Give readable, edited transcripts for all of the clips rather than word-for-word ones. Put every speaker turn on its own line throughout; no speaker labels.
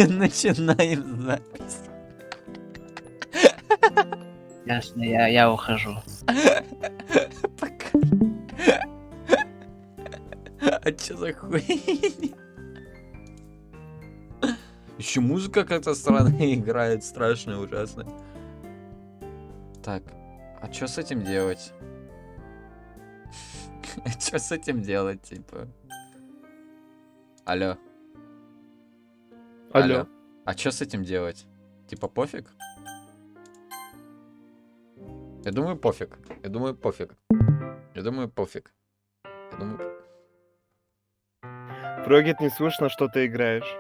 Начинаем запись.
Ясно, я ухожу.
Пока. А чё за хуйня? Еще музыка как-то странная играет, страшная, ужасная. Так, а что с этим делать? Что с этим делать, типа? Алло.
Алло.
А что с этим делать? Типа пофиг? Я думаю, пофиг. Я думаю, пофиг. Я думаю, пофиг. Я думаю...
Прогет, не слышно, что ты играешь.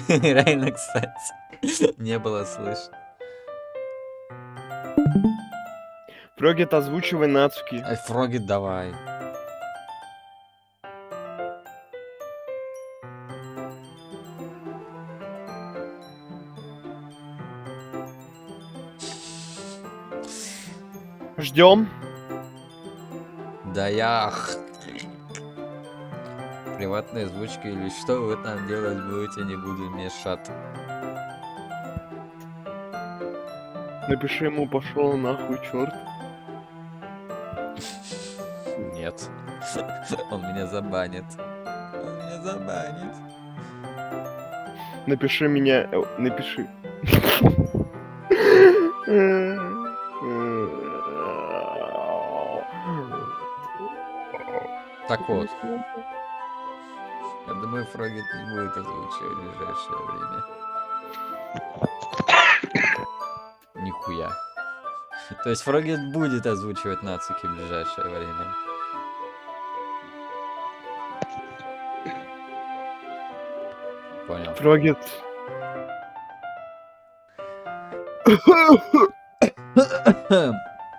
Реально, кстати. Не было слышно.
Прогет, озвучивай нацуки.
Фроги, давай.
Ждем.
Да я... Приватные озвучки или что вы там делать будете, не буду мешать.
Напиши ему, пошел нахуй, черт.
Нет. Он меня забанит. Он меня забанит.
Напиши меня... напиши.
Так вот. Я думаю, Фрогет не будет озвучивать в ближайшее время. Нихуя. То есть Фрогет будет озвучивать нацики в ближайшее время. Понял.
Прогет.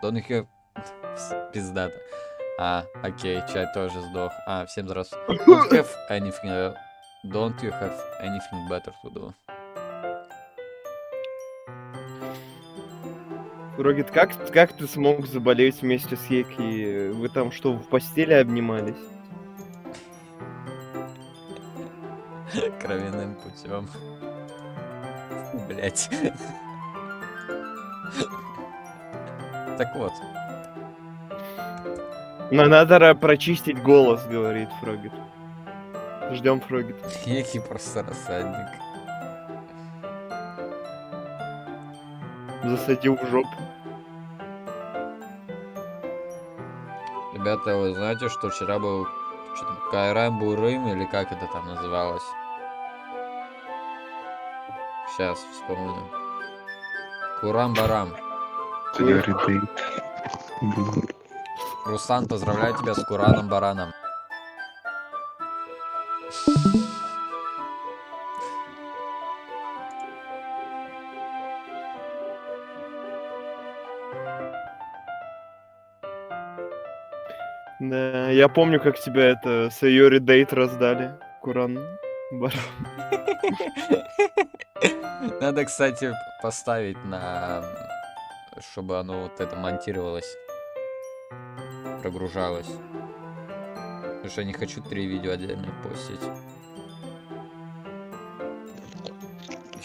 Don't you пиздато. А, окей, чай тоже сдох. А, всем здравствуйте. Don't you have anything better to do?
Прогет, как ты смог заболеть вместе с Еки? Вы там что, в постели обнимались?
Кровяным путем. Блять. Так вот.
Но надо прочистить голос, говорит Фрогет. Ждем Фрогет.
Еки просто рассадник.
Засадил в жопу.
Ребята, вы знаете, что вчера был Кайрам Бурым, или как это там называлось? Сейчас вспомню. Курам-барам. Руслан, поздравляю тебя с Кураном-бараном.
Да, я помню, как тебя это Сайори Дейт раздали. Куран. Барам.
Надо, кстати, поставить на... Чтобы оно вот это монтировалось. Прогружалось. Потому что я не хочу 3 видео отдельно постить.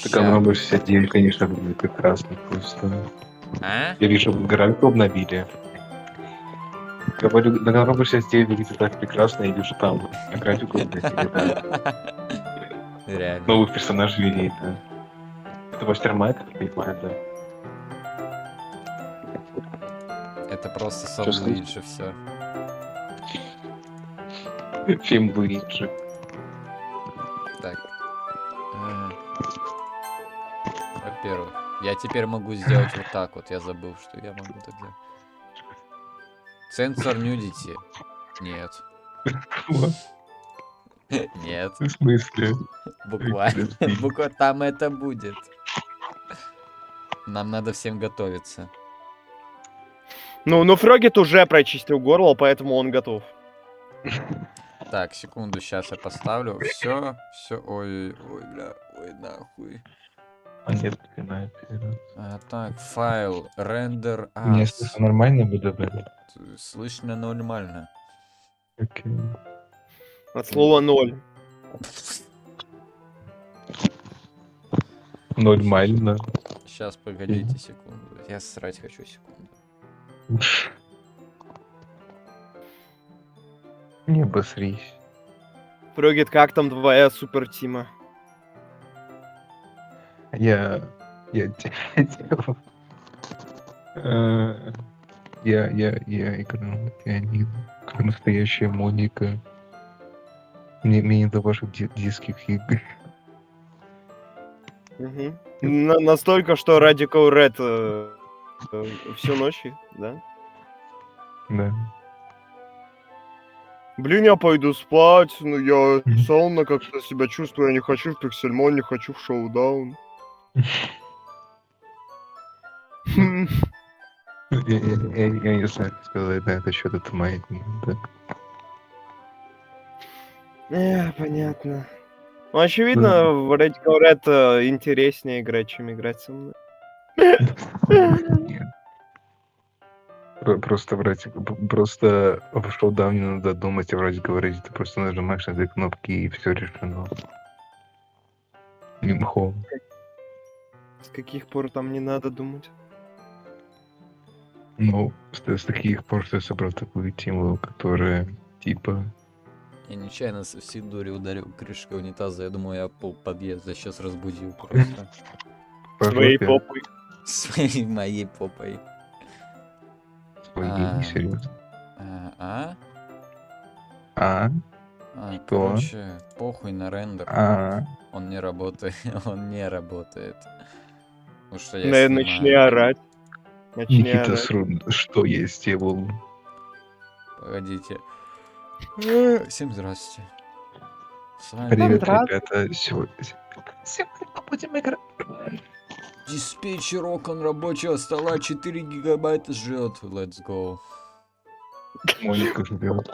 Так Амробы 69, конечно, будет прекрасно просто.
А?
Или чтобы графику обновили. Говорю, на Амробы 69 выглядит так прекрасно, или же там на графику обновили, да.
Реально.
Новых персонажей ввели, да. Это мастермайнд, я понимаю, да.
Это просто
Чё
сам Луиджи, все.
Фильм Луиджи.
Так. Во-первых, я теперь могу сделать вот так вот. Я забыл, что я могу так делать. Цензор нюдити. Нет. Нет.
В смысле?
Буквально. Буквально там это будет. Нам надо всем готовиться.
Ну, но Фрогет уже прочистил горло, поэтому он готов.
Так, секунду, сейчас я поставлю. Все, все. Ой, ой, бля, ой, нахуй.
А нет, не
Так, файл, рендер
Мне
as.
слышно нормально будет, блин?
Слышно нормально.
Окей.
От слова 0.
Нормально.
Сейчас, погодите секунду. Я срать хочу секунду.
Не обосрись.
Фрогит, как там твоя супертима?
Я делал. Я играл на пианино, как настоящая Моника. Мне не до ваших детских игр.
Настолько, что Radical Red всю ночь, да?
Да.
Блин, я пойду спать, но я сонно как-то себя чувствую, я не хочу в Пиксельмон, не хочу в Шоудаун.
Я не знаю, как сказать на этот счет, это моя книга, да.
Понятно. Ну, очевидно, в Radical Red интереснее играть, чем играть со мной.
Нет. Просто в шоудаун не надо думать, а вроде говорить, ты просто нажимаешь на две кнопки и все решено. Мимхо.
С каких пор там не надо думать?
Ну, с таких пор, что я собрал такую тему, которая типа...
Я нечаянно со всей дури ударил крышкой унитаза. Я думаю, я пол подъезда сейчас разбудил просто.
Своей попой.
Своей моей попой.
Своей, серьезно. Что?
Короче, похуй на рендер. Он не работает. Он не работает. Потому что я
Наверное, начни орать.
Никита Срун, что я сделал?
Погодите. Всем здравствуйте. С вами
Привет, ребята. Сегодня будем играть.
диспетчер окон рабочего стола 4 гигабайта жрет. Let's go.
Моника живет.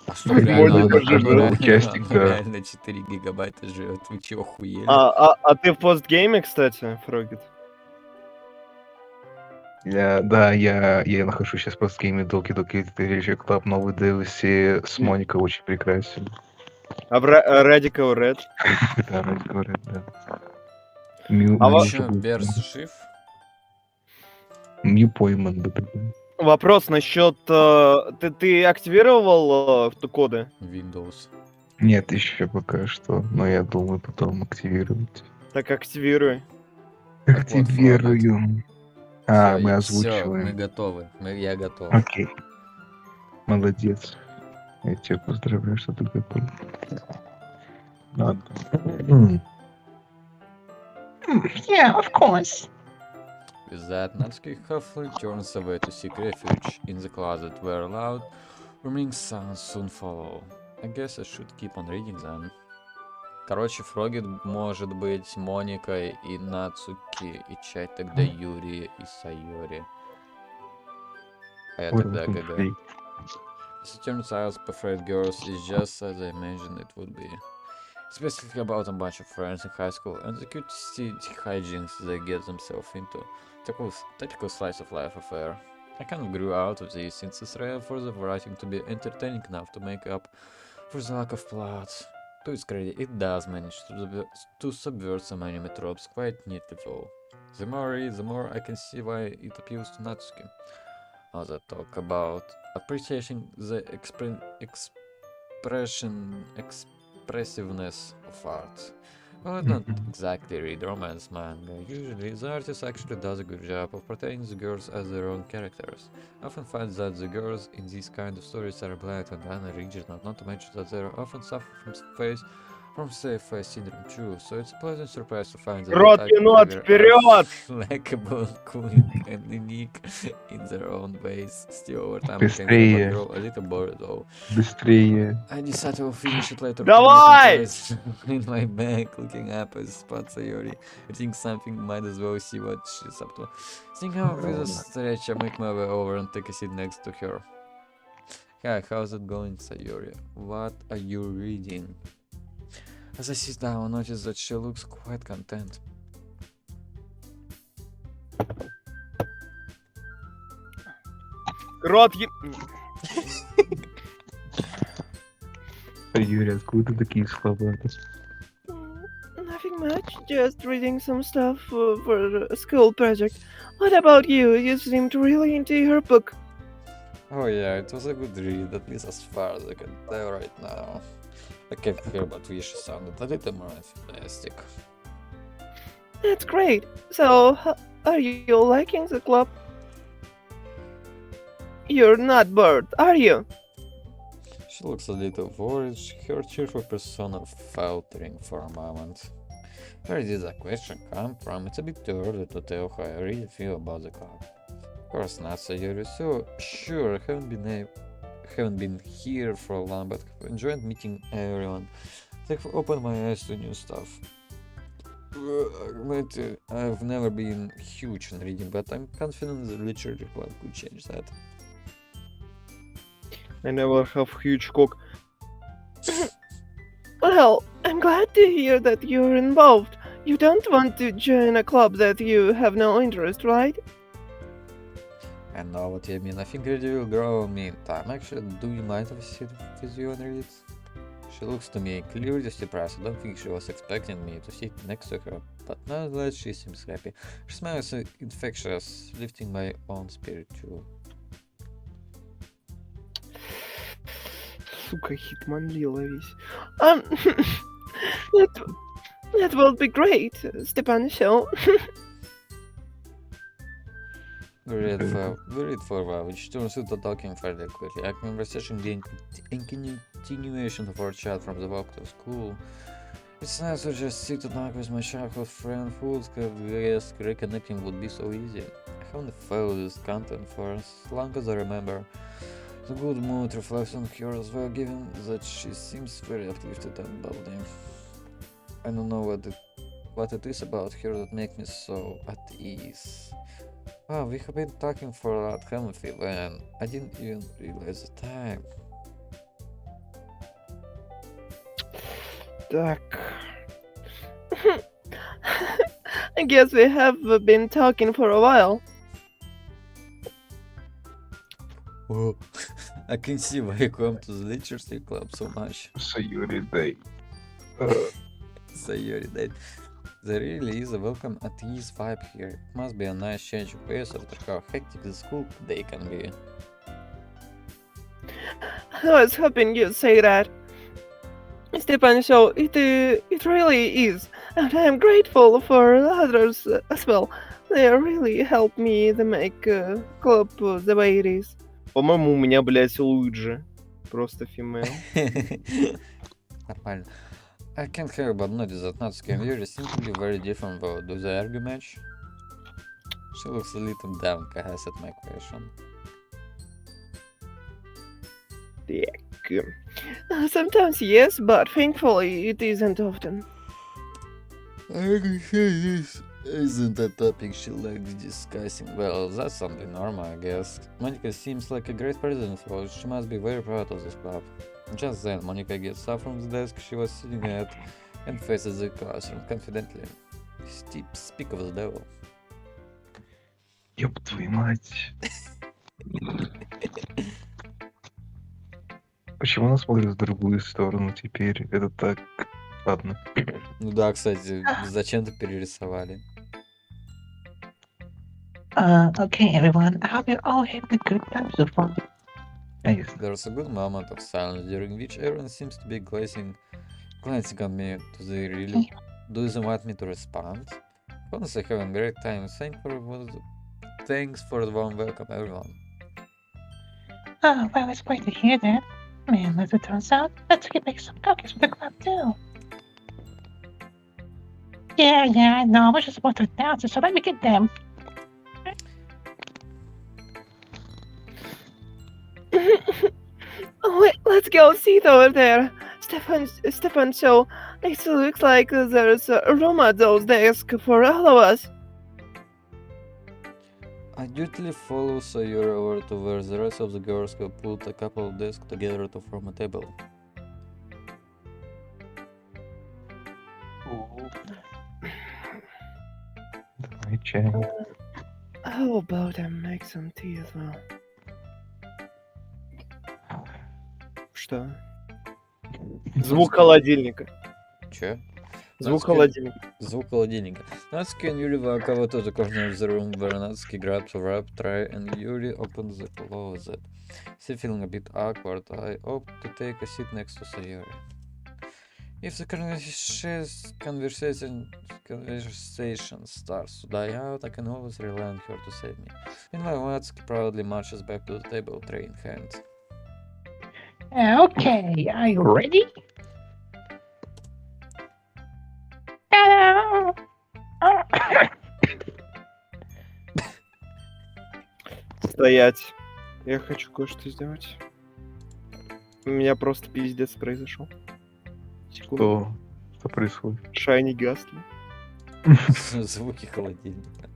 А что, реально,
участник, да.
реально 4 гигабайта живет. Вы чего, охуели?
А ты в постгейме, кстати, Фрогит?
Я нахожусь сейчас по схеме Доки Речи Клаб, новый DLC с Моникой очень прекрасен.
А в Radical Red?
Да, говорят, да.
Чё, Берс жив?
Мью пойман, да.
Вопрос насчет... Ты активировал коды?
Windows.
Нет, еще пока что, но я думаю потом активировать.
Так активируй.
Активирую.
Всё,
Мы
всё,
озвучиваем.
мы готовы. Я готов.
Окей. Молодец. Я тебя поздравляю, что ты готов. Ладно. Yeah, of course.
With that, Natsuki huffily turns away to seek refuge in the closet where loud, booming sounds soon follow. I guess I should keep on reading then. Короче, Фрогит может быть Моникой и Нацуки, и чать тогда Юрия и Сайори. А я тогда ГГ. As it turns out, Perfect Girls is just as I imagined it would be. It's basically about a bunch of friends in high school and the cutesy hijinks they get themselves into. Typical slice of life affair. I kind of grew out of this since it's rare for the writing to be entertaining enough to make up for the lack of plot. To its credit, it does manage to subvert some anime tropes quite neatly though. The more I read, the more I can see why it appeals to Natsuki. Other talk about appreciating the expressiveness of art. Well, I don't exactly read romance manga. Usually, the artist actually does a good job of portraying the girls as their own characters. I often find that the girls in these kind of stories are bland and unoriginal, not to mention that they often suffer from face syndrome too, so it's a pleasant surprise to find that
Рот енот, вперед!
likable, cool, and unique in their own ways. Still, over time, I can
Быстрее.
grow a little bored though.
Быстрее.
I decided I will finish it later.
Давай!
In my bag, looking up at spot Sayori. I think something might as well see what she's up to. Thinking of with a stretch, I make my way over and take a seat next to her. Hi, how's it going, Sayori? What are you reading? As I sit down, I notice that she looks quite content.
Рот
Юрий, откуда такие слова?
Nothing much, just reading some stuff for a school project. What about you? You seemed really into your book.
Oh yeah, it was a good read, at least as far as I can tell right now. I can't hear about wishes sounded a little more enthusiastic.
That's great. So, are you liking the club? You're not bored, are you?
She looks a little worried, her cheerful persona faltering for a moment. Where did that question come from? It's a bit too early to tell how I really feel about the club. Of course not, Sayori. So sure, I haven't been here for long, but I've enjoyed meeting everyone. They've opened my eyes to new stuff. I've never been huge in reading, but I'm confident the literature club could change that.
I never have huge cock. Well, I'm glad to hear that you're involved. You don't want to join a club that you have no interest, right?
I know what you mean. I think it will grow on me in time. Actually, do you mind if I sit with you and read it? She looks to me clearly surprised. I don't think she was expecting me to sit next to her, but nonetheless she seems happy. Her smile is infectious, lifting my own spirit too.
Сука, хитманлила весь. That will be great, Stepan Show.
We read for a while, which turns into talking fairly quickly. Our conversation being a continuation of our chat from the walk to school. It's nice to just sit and talk with my childhood friend who guess reconnecting would be so easy. I haven't followed this content for as long as I remember. The good mood reflects on her as well, given that she seems very uplifted and bubbly. I don't know what it is about her that makes me so at ease. Wow, we have been talking for a lot, haven't we, Len? I didn't even realize the time.
Так. I guess we have been talking for a while.
Whoa, I can see why you come to the literature club so much.
Sayori Day.
Sayori, that there really is a welcome at ease vibe here. It must be a nice change of pace after how hectic the school day can be.
I was hoping you'd say that. Stepan Show, it really is. And I am grateful for others as well. They really helped me to make club the way it is. По-моему, у меня, блядь, Луиджи. Просто female.
Нормально. I can't help but notice that Natsuki and Yuri seem to be very different though. Do they argue much? She looks a little downcast at my question.
Sometimes yes, but thankfully it isn't often.
I can say this isn't a topic she likes discussing. Well, that's something normal, I guess. Monica seems like a great president, so she must be very proud of this club. Just then, Monica gets up from the desk she was sitting at and faces the classroom confidently. Speak of the devil.
Ёб твою мать. Почему она смотрит в другую сторону теперь? Это так... Ладно.
Ну да, кстати, зачем-то перерисовали.
Okay, everyone. I hope you're all having a good time so far.
Yes.
There's a good moment of silence during which everyone seems to be glancing on me. Do they want me to respond? Honestly, having a great time. Thanks for the warm welcome, everyone.
Oh, well, it's great to hear that. And as it turns out, let's get make some cookies for the club, too. Yeah, I know. I was just about to announce it, so let me get them.
Wait, let's go see it over there. Stefan Show. It looks like there's a room at those desks for all of us.
I dutifully follow Sayuri over to where the rest of the girls have put a couple of desks together to form a table.
Давай чай.
How about I make some tea as well? Что? Звук холодильника.
Че?
Звук
Natsuki-
холодильника.
Звук холодильника. Natsuki and Yuri walk over to the corner of the room where Natsuki grabs a wrap tray and Yuri opens the closet. Still feeling a bit awkward, I opt to take a seat next to Sayori. If the conversation starts to die out, I can always rely on her to save me. Meanwhile, Natsuki proudly marches back to the table, tray in hand.
Okay, are you ready? Ta-da!
Стоять. Я хочу кое-что сделать. У меня просто пиздец произошел. Секунду.
Что происходит?
Шайни гасли.
Звуки холодильника.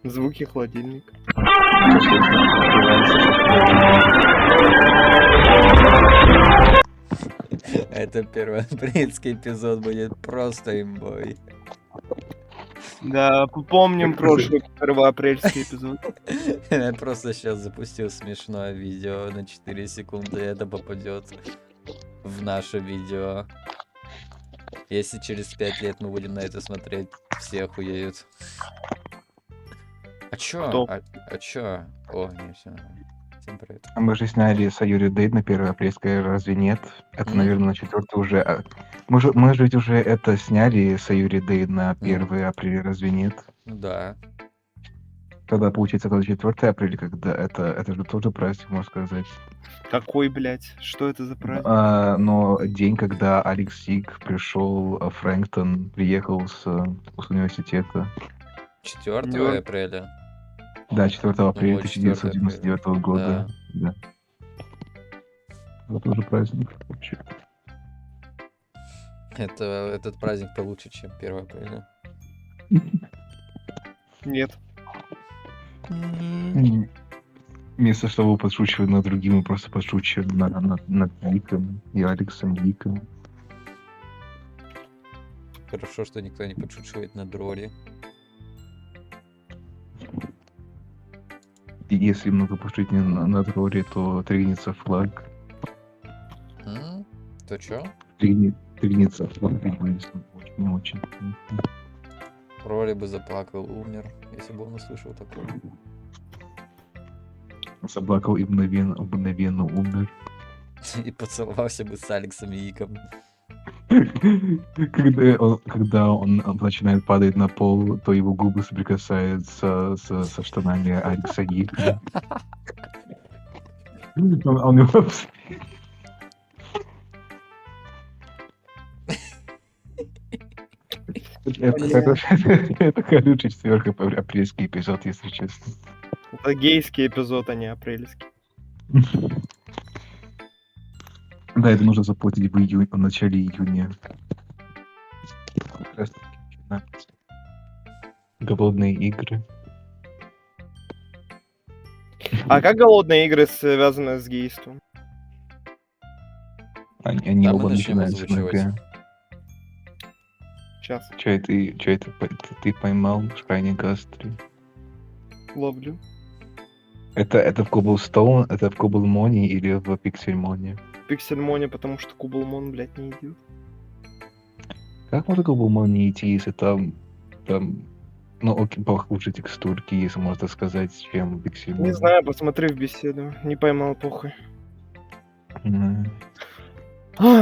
Звуки холодильника.
Это первый апрельский эпизод будет просто имбой.
Да, помним прошлый первоапрельский эпизод.
Я просто сейчас запустил смешное видео на 4 секунды, и это попадет в наше видео. Если через 5 лет мы будем на это смотреть, все охуеют. А чё?
Кто?
А чё? О, не, все нормально. Всем привет.
Мы же сняли Sayori Дейт на 1 апрельское, разве нет? Это, наверное, на 4 уже. Мы же ведь уже это сняли Sayori Дейт на 1 апреля, разве нет?
Ну да.
Тогда, получается, это 4 апреля, когда это же тоже праздник, можно сказать.
Какой, блядь? Что это за праздник?
Но день, когда Алекс Сиг пришел, Фрэнктон приехал с университета.
4 апреля.
Да, 4 апреля
Вот,
1999 года. Да. Это тоже праздник вообще.
Этот праздник получше, чем 1 апреля.
Нет.
Вместо чтобы подшучивать над другими, просто подшучиваем над Ником и Алексом Ником.
Хорошо, что никто не подшучивает на Дрори.
И если много пошутить над Рори, то тригнется флаг.
То чё?
Тригнется флаг, не очень.
Рори бы заплакал, умер, если бы он услышал такое.
Заплакал и мгновенно умер.
И поцеловался бы с Алексом и Иком.
Когда он начинает падать на пол, то его губы соприкасаются со штанами Алекса Гика. Он его... Это колючий 4 апрельский эпизод, если честно.
Это гейский эпизод, а не апрельский.
Да, это нужно заплатить в начале июня. Как раз таки начинаются голодные игры.
А как голодные игры связаны с гейством?
Они
Да, мы
оба
начнем
начинаются на
озвучивать.
Г.
Сейчас.
Чё это ты поймал Шайни Гастри?
Ловлю.
Это в Коблстоун, это в Коблмоне или в Пиксельмоне?
Пиксельмоне, потому что Кублмон, блядь, не идет.
Как можно Коблмон не идти, если там ну, окей, похуже текстурки, если можно сказать, чем Пиксельмон?
Не знаю, посмотри в беседу. Не поймал, похуй.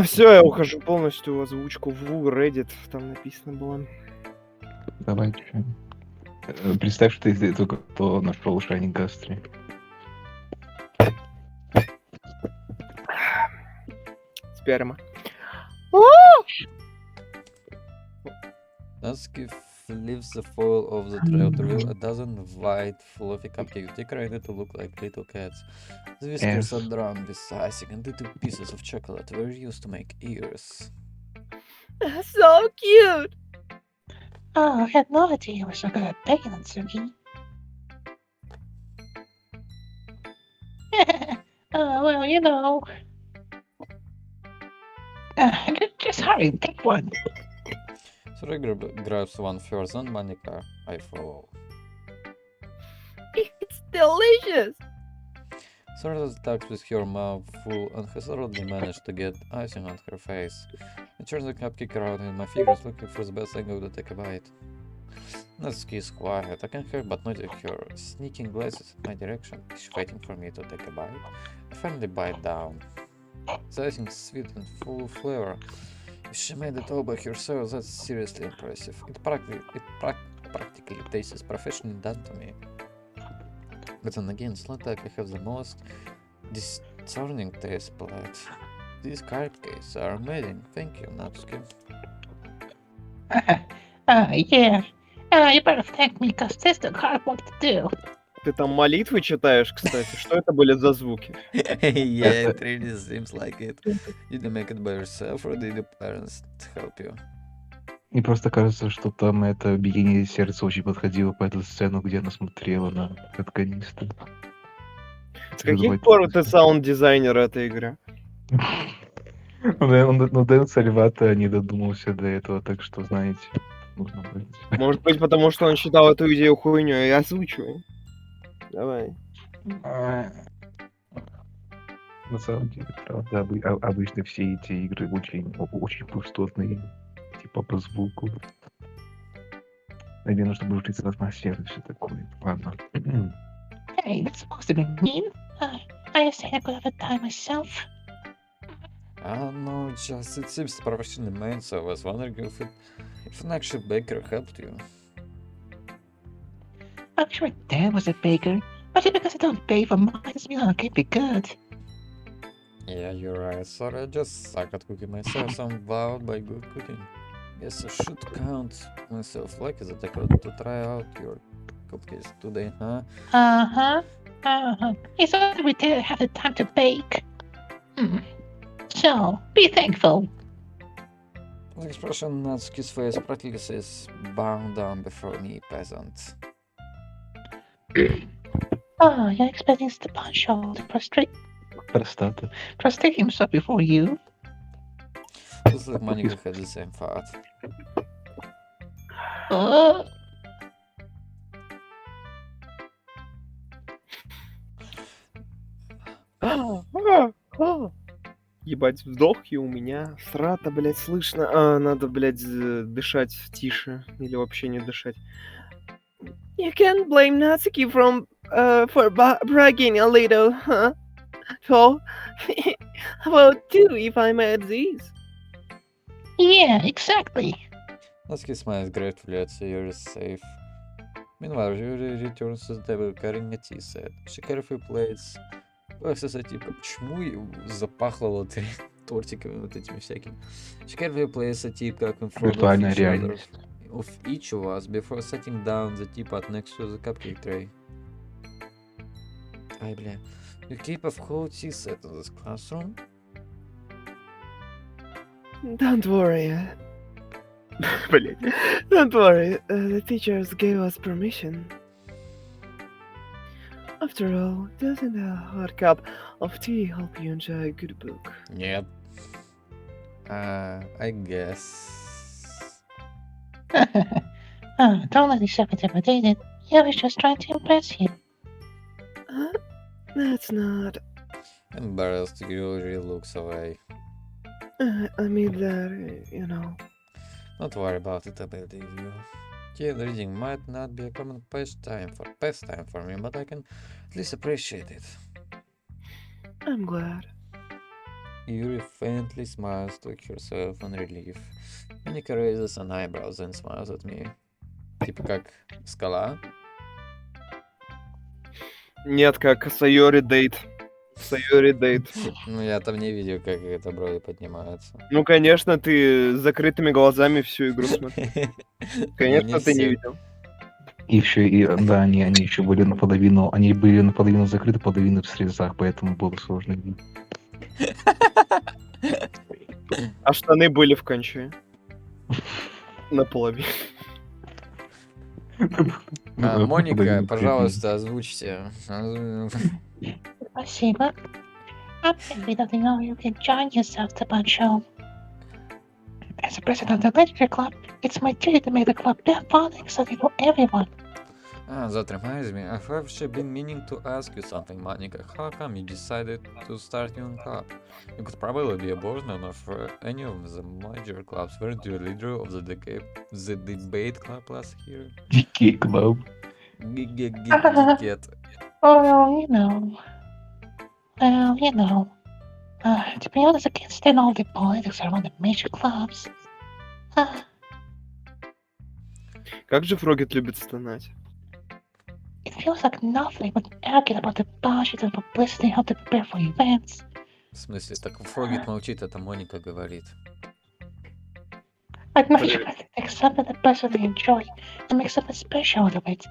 Все, я ухожу полностью в озвучку в Reddit, там написано было.
Давай, чё. Представь, что ты только кто нашел Шайни Гастри.
Сперма.
Natsuki lifts the foil of the tray to reveal a dozen white fluffy cupcakes decorated to look like little cats. The whiskers are drawn with icing and little pieces of chocolate were used to make ears.
So cute!
Oh, I had no idea you were so good at baking, Natsuki. Oh, well, you know. Just hurry, take one.
Sora grabs one first and Monica, I follow.
It's delicious!
Sora talks with her mouth full and has already managed to get icing on her face. I turn the cupcake around and my fingers looking for the best angle to take a bite. Natsuki is quiet. I can hear but not her sneaking glances in my direction. She's waiting for me to take a bite. I finally bite down. The icing is sweet and full of flavor. If she made it all by herself, that's seriously impressive. It practically tastes professionally done to me. But then again, it's not like I have the most discerning taste palette. These cupcakes are amazing. Thank you, Natsuki.
Yeah. You better thank me, cause this is hard work to do.
Ты там молитвы читаешь, кстати. Что это были за звуки?
Yeah, it really seems like it. Did you make it by yourself or did your parents help you?
Мне просто кажется, что там это биение сердца очень подходило по эту сцену, где она смотрела на катканиста.
С каких пор ты саунд-дизайнер этой игры?
Ну, Дэн Сальвата не додумался до этого, так что, знаете, нужно быть.
Может быть, потому что он считал эту идею хуйней и озвучивай. Давай.
На самом деле, правда, обычно все эти игры очень пустотные, типа по звуку. Наверное, чтобы влиться в атмосферу и все такое. Ладно.
Hey, that's supposed to be mean. I just had a good of a time myself.
No, just it seems professionally made, so I was wondering if an actual baker helped you.
I'm sure Dad was a baker, but just because I don't pay for mine doesn't mean I can't be good.
Yeah, you're right. Sorry, I just suck at cooking myself, so I'm wowed by good cooking. Yes, I should count myself lucky that I got to try out your cupcakes today, huh?
It's only we didn't have the time to bake. So, be thankful.
The expression on Natsuki's face practically says, bow down before me, peasant.
Oh, you're expecting Stepan to prostrate himself before you?
Looks like Monica had the same thought.
Ебать, вдохи у меня. Срата, блядь, слышно. Надо, блядь, дышать тише. Или вообще не дышать. You can't blame Natsuki for bragging a little, huh? So, how about you if I made these?
Yeah, exactly.
Natsuki smiles gratefully at Sayori's safe. Meanwhile, Yuri returns to the table carrying a tea set. She carefully plates. Типа, почему запахло вот тортиками вот этими всякими? She carefully places a teacup in front of each of us before setting down the teapot next to the cupcake tray. Ай, бля. You keep a whole tea set in this classroom?
Don't worry. Блять. Don't worry. The teachers gave us permission. After all, doesn't a hot cup of tea help you enjoy a good book?
Yep. I guess.
Don't let yourself intimidate it. I was just trying to impress you.
That's not.
Embarrassed, Yuri looks away.
I mean that, you know.
Don't worry about it, I believe you. Kid reading might not be a common pastime for me, but I can at least appreciate it.
I'm glad.
Yuri faintly smiles to herself in relief. Monica raises an eyebrows and smiles at me. Типа как скала?
Нет, как Sayori Date. Sayori Date.
Ну, я там не видел, как это брови поднимаются.
Ну, конечно, ты с закрытыми глазами всю игру смотришь. Конечно, ты не видел.
И еще, да, они еще были наполовину закрыты, половину в срезах, поэтому было сложно видеть.
А штаны были в конче. Наполовину.
Моника, пожалуйста, озвучьте.
Спасибо. I'm happy that you know you can join yourself to Stepan show. As a president of the Legendary Club, it's my duty to make the club their fun so they know everyone.
That reminds me, I've actually been meaning to ask you something, Monica. How come you decided to start your own club? You could probably be a board member for any of the major clubs. Weren't you a leader of the debate club last year?
DK Club.
Get.
Well, you know. Well, you know. To be honest, I can't stand all the politics around the major clubs.
Как же Фрогет любит стонать.
It feels like nothing but arguing about the budget and publicity, how to prepare for events.
В смысле, так Фрогит молчит, это Моника говорит.
I'd much rather take something I personally enjoy and make something special out of it.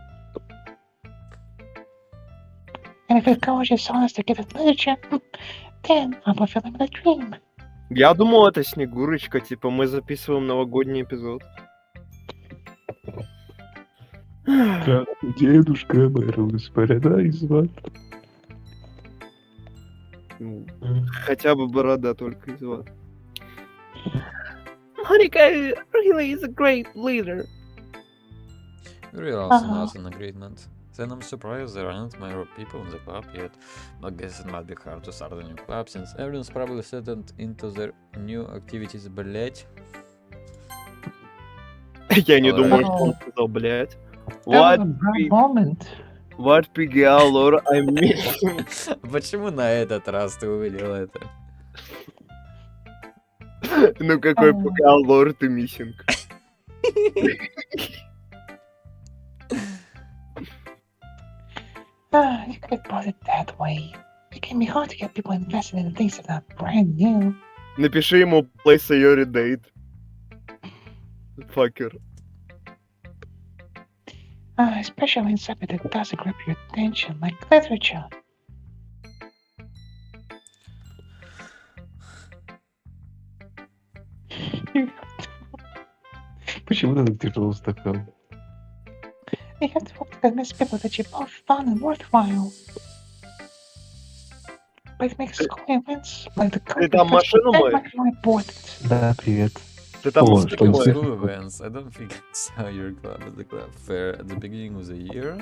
And if it goes as honest to give it literature, then I'm fulfilling my dream.
Я думал, это Снегурочка, типа мы записываем новогодний эпизод.
Дедушка Мороз, Paradise, вот.
Ну, хотя бы борода только из вас. Monica really is a great leader.
We're also not in agreement. Then I'm surprised there aren't more people in the club yet. But guess it might be hard to start a new club since everyone's probably settled into their new activities, блять.
Я не думаю,
Alright.
что он сказал, блядь.
That was
What,
a proud moment.
what PGA lore I'm missing?
Почему на этот раз ты увидел это?
Ну какой PGA lore ты missing?
You could put it that way. It can be hard to get people invested in things that are brand new.
Напиши ему play Sayori date. Fucker.
Especially in something that doesn't grab your attention, like literature.
Почему ты так тяжело вздохнул?
You have to work to convince people that you're both fun and worthwhile. But it makes school events like the
Ты там машину моешь?
much more important.
Да, привет.
Ты там
О,
машину
что
Speaking of
моешь?
school events, I don't think I saw your club at the club fair at the beginning of the year.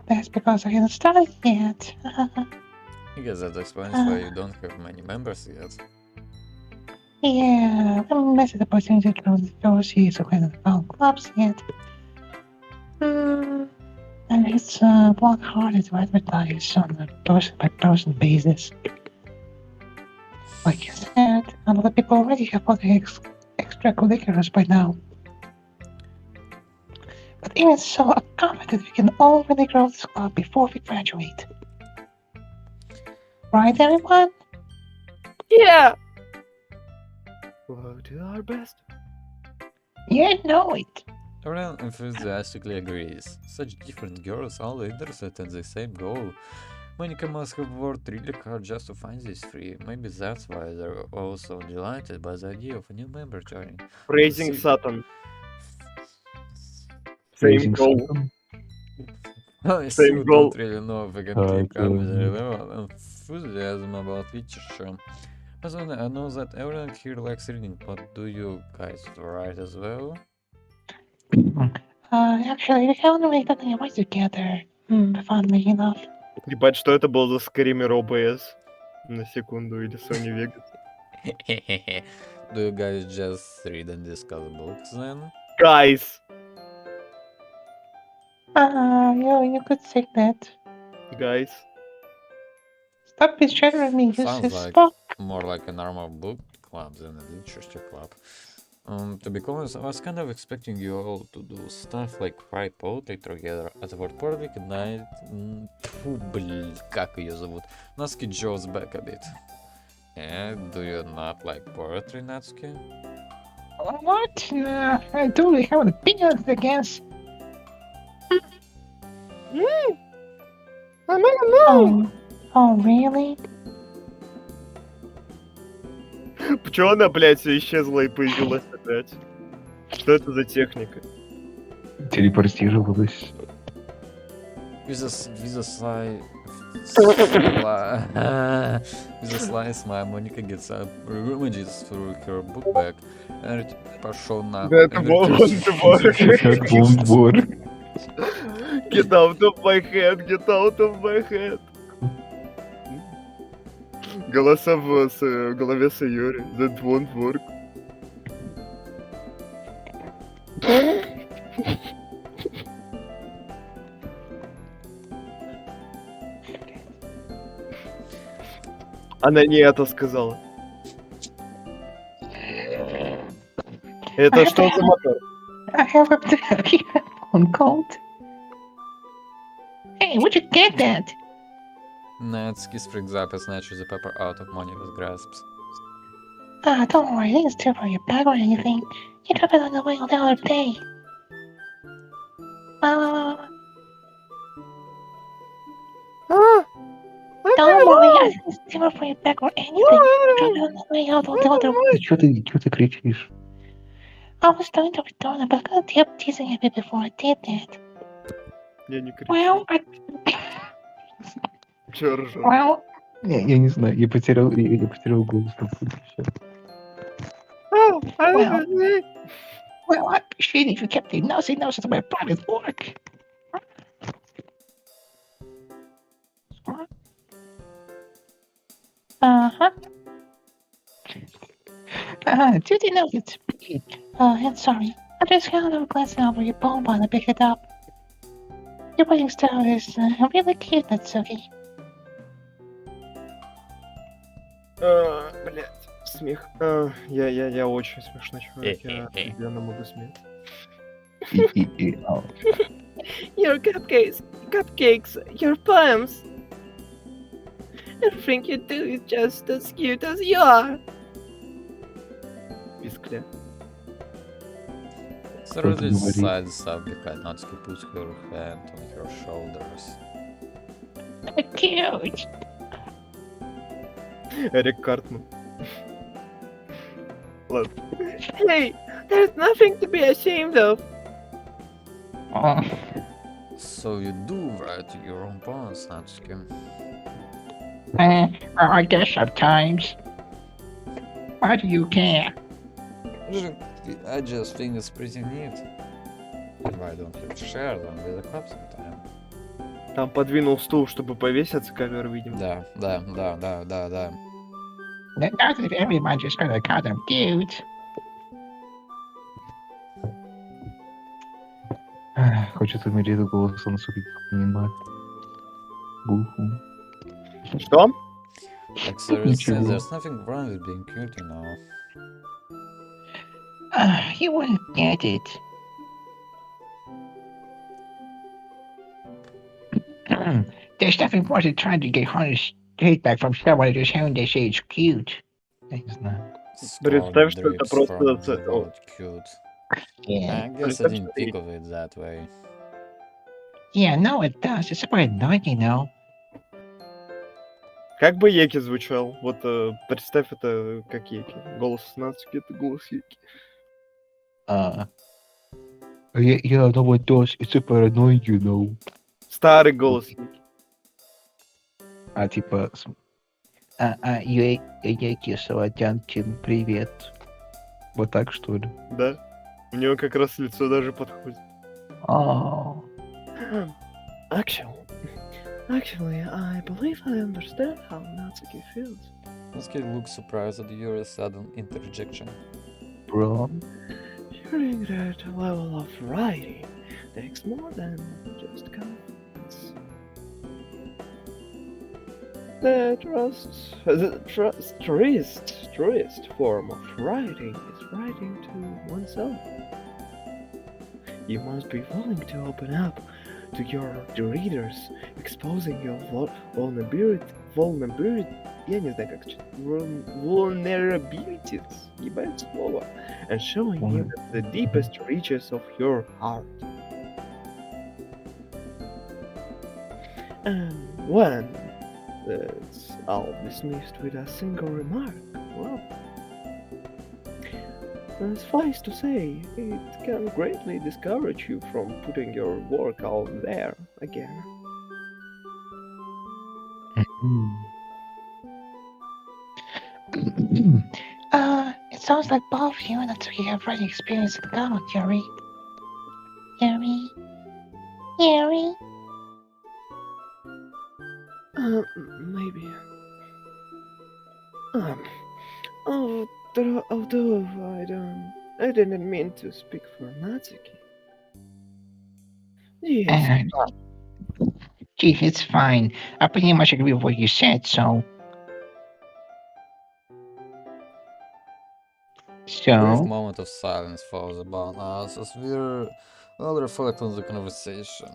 That's because I haven't started yet.
I guess that explains why you don't have many members yet.
Yeah, I'm missing the opportunity to go see some kind of found clubs yet. And it's work harder to advertise on a person-by-person basis. Like you said, a lot of people already have all the extracurriculars by now. But even so, I'm confident we can all really grow this club before we graduate. Right, everyone?
Yeah! We'll do our best.
You know it.
Everyone enthusiastically agrees. Such different girls, all interested in the same goal. Monica must have worked really hard just to find these three. Maybe that's why they're also delighted by the idea of a new member joining.
Praising
See-
Satan. Same
Praising
goal.
Satan.
I
Same
still
goal.
don't really know if I can
Okay.
keep up with the level of enthusiasm about literature. Personally, I know that everyone here likes reading, but do you guys write as well?
Actually, we haven't really done any work together. Funnily enough.
Ебать, что это был за скример OBS? На секунду, или Sony Vegas?
Do you guys just read and discuss books then?
Guys!
You could say that.
Guys.
Stop misgendering me,
Sounds
useless
like
fuck.
more like a normal book club than a literature club. To be honest, I was kind of expecting you all to do stuff like write poetry together at the word poetry night. Тьфу, блин, как ее зовут? Natsuki draws back a bit. And do you not like poetry, Natsuki?
What? Nah, I don't really have an opinion, I guess.
I don't know!
Oh, really?
Почему она, блядь, все исчезла и появилась опять? Что это за техника?
Телепортировалась.
With a With a sly smile, Monica gets up, rummages through her book bag, and пошел
Да,
нахуй.
это Voldemort.
Как бомбор.
Get out of my head, get out of my head. Голоса в голове Сайори. That won't work. Она не это сказала. Это что за мотор?
I have a headphone cold. Hey, where'd you get that?
Natsuki springs up and snatches the pepper out of Monica's grasps.
Ah, don't worry, I didn't steal from your bag or anything. You dropped it on the way the other day.
Ah,
Don't worry, I didn't steal it from your bag or anything. You dropped it on the way out the other way.
Чё ты кричишь?
I was going to return it, but I kept teasing a bit before I did that.
Я не кричу.
Well,
Чё ржёшь?
well,
Я не знаю, я потерял голос.
oh, I
Well.
didn't-
well, I appreciate it if you kept the nosy noses of my private work. Uh-huh. Did you know it's I'm sorry. I just kind of glancing over your bone while I picked it up. Your wedding style is really cute, Natsuki.
Блять, смех. Я очень смешной человек. Я офигенно могу смеяться.
Your cupcakes, your poems. Everything you do is just as cute as you are.
Пискля.
Thoroughly
говорит?
slides up behind Natsuki, puts her hand on her shoulders.
Cute.
Эрик Картман. Ладно.
Hey, there's nothing to be ashamed of.
So you do write your own poems, Natsuki.
I guess sometimes. Why do you care?
I just think it's pretty neat. Why don't you share them with the club sometime?
Там подвинул стул, чтобы повеситься, ковер, видимо.
Да.
Not if everyone just gonna call them cute.
Хочется умереть от голоса, насколько я понимаю. Буху.
Что?
Like seriously,
Ничего.
there's nothing wrong with being cute, you know.
You wouldn't get it. There's nothing worse than trying to get honest feedback from someone who just hearing they say it's cute.
Я не знаю.
Представь, что это
Drips
просто
from the
ц-
word cute.
Yeah.
I guess I didn't think of it that way.
Yeah, no, it does. It's quite annoying, you know.
Как бы Еки звучал? Вот представь это как Еки. Голос Нацуки — это голос Еки.
Yeah, no, it does. It's super annoying, you know.
Старый голос Еки.
Типа,
Еки Саладянкин, привет.
вот так, что ли?
Да? У него как раз лицо даже подходит.
Oh.
Actually, I believe I understand how Natsuki feels.
Natsuki looks surprised at your sudden interjection.
Bro.
Hearing that level of writing takes more than just confidence. The truest form of writing is writing to oneself. You must be willing to open up to your readers, exposing your vulnerability, я не знаю как читать, vulnerabilities, ебать слово, and showing him the deepest reaches of your heart. And when it's all dismissed with a single remark, well, suffice to say, it can greatly discourage you from putting your work out there again.
It sounds like both you and Natsuki have already experienced it common, Yuri. Yuri? Yuri?
Maybe. Although I didn't mean to speak for Natsuki. Yes,
Gee, it's fine. I pretty much agree with what you said, so...
Brief
So...
moment of silence follows upon us as we're all reflect on the conversation.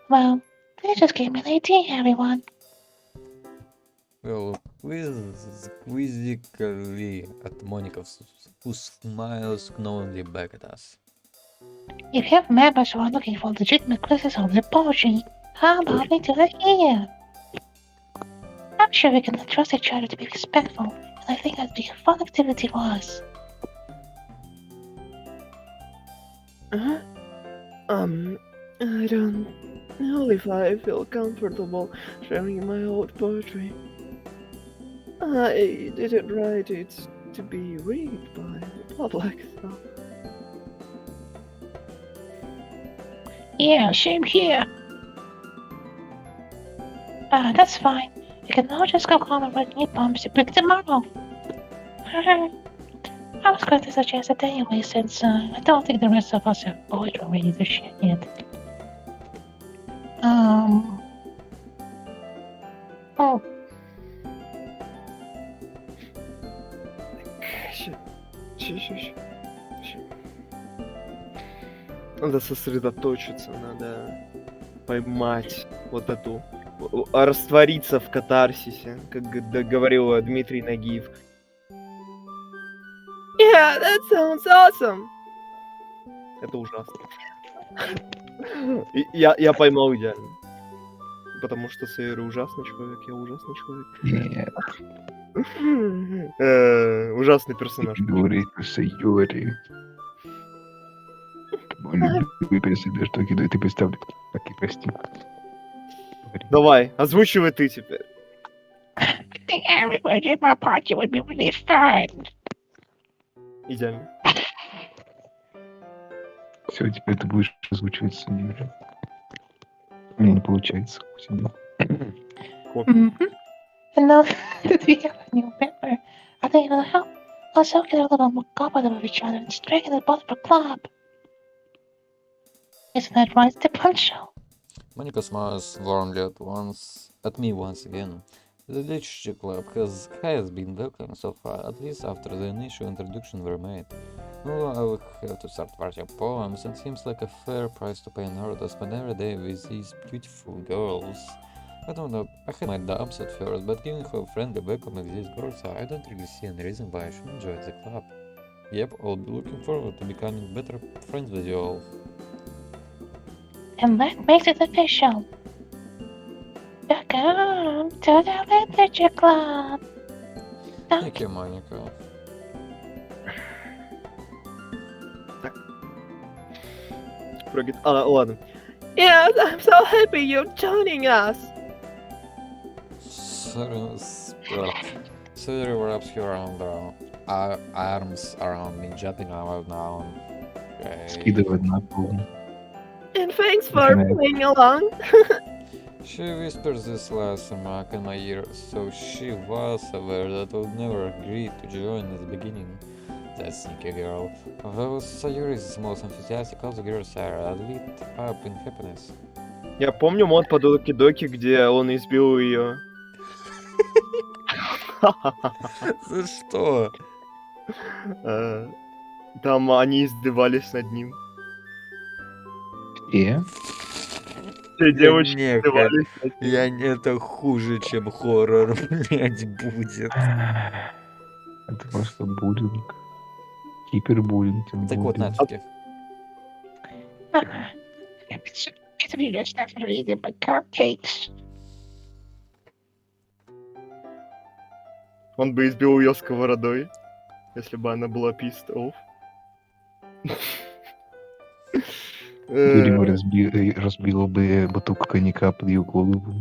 Well, they just gave me an idea, everyone.
Well, quizzically at Monica, who smiles knowingly back at us.
If you have members who are looking for legitimate criticism of their poetry, how about we do it here? I'm sure we can trust each other to be respectful, and I think that'd be a fun activity for us.
I don't know if I feel comfortable sharing my old poetry. I didn't write it to be read by the public, so...
Yeah, same here. That's fine. We can all just go home and write new poems to pick tomorrow. I was going to suggest it anyway, since I don't think the rest of us have poetry ready to share yet. Oh,
Щ. Надо сосредоточиться, надо поймать вот эту... раствориться в катарсисе, как говорил Дмитрий Нагиев. Yeah, that sounds awesome. Это ужасно. Я поймал идеально. Потому что Сейра ужасный человек, я ужасный человек.
Нет,
Ужасный персонаж.
Юрий, ты Юрий. Выбери себе что кидаю, ты представь, такие прости.
Давай, озвучивай ты теперь.
I think everybody in my party would be really fun.
Идеально.
Все, теперь ты будешь озвучивать Юрий. У меня не получается.
And now that we have a new member, I think it'll help also get a little more cooperative with each other and strengthen the bond of the club. Isn't that right, Stepancho?
Monica smiles warmly at me once again. The literature club has been welcome so far, at least after the initial introduction were made. No, I will have to start writing poems, and seems like a fair price to pay in order to spend every day with these beautiful girls. I don't know, I had my doubts at first, but giving her a friendly welcome with these girls, I don't really see any reason why I shouldn't join the club. Yep, I'll be looking forward to becoming better friends with you all.
And that makes it official. Welcome to the literature club.
Thank you, Monica.
Ладно. Yes, I'm so happy you're joining us.
Sarah wraps her arms around me, jumping up and down.
Скидывать на пол.
And thanks for playing along.
She whispers this last remark in my ear, so she was aware that I would never agree to join at the beginning. That sneaky girl. Though Sayuri is the most enthusiastic of the girls are lit up in happiness.
Я помню мод по Доки-Доки, где он избил ее.
За что?
Там они издевались над ним.
Все?
Все девочки
не,
издевались над ним.
Это хуже, чем хоррор, блять, будет.
Это просто буллинг. Кибербуллинг.
Так вот, Натики.
It's really stuff reading my cupcakes.
Он бы избил ее сковородой, если бы она была pissed off.
Юрий бы разбил бы бутылку коньяка под ее голову.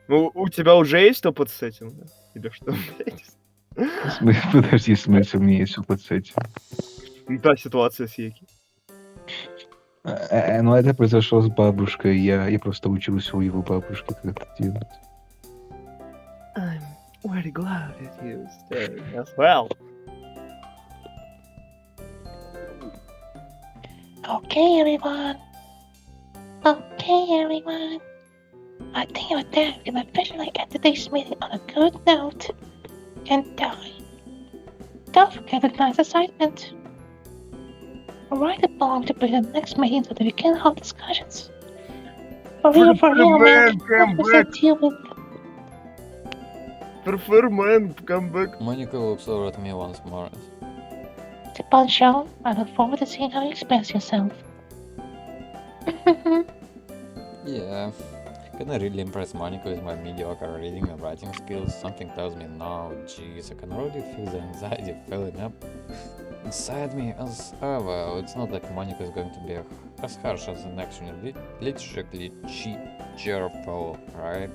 Ну, у тебя уже есть опыт с этим, да? Или что, блядь?
Подожди, в смысле, у меня есть опыт с этим.
Ну, та ситуация с Еки.
Ну, это произошло с бабушкой. Я просто учился у его бабушки, как это делать.
I'm very glad that you stay as well.
Okay, everyone. Okay, everyone. I think with that, we can officially end today's meeting on a good note and die. Don't forget the nice assignment. Write it down to bring the next meeting so that we can have discussions. For real, man.
Come
What was
back.
that deal?
Prefer man, come back.
Monica looks over at me once more.
It's a fun show. I look forward to seeing how you express yourself.
Yeah. Can I really impress Monica with my mediocre reading and writing skills? Something tells me no. Jeez, I can already feel the anxiety filling up inside me. Well, it's not like Monica is going to be as harsh as an actually literally cheerful, right?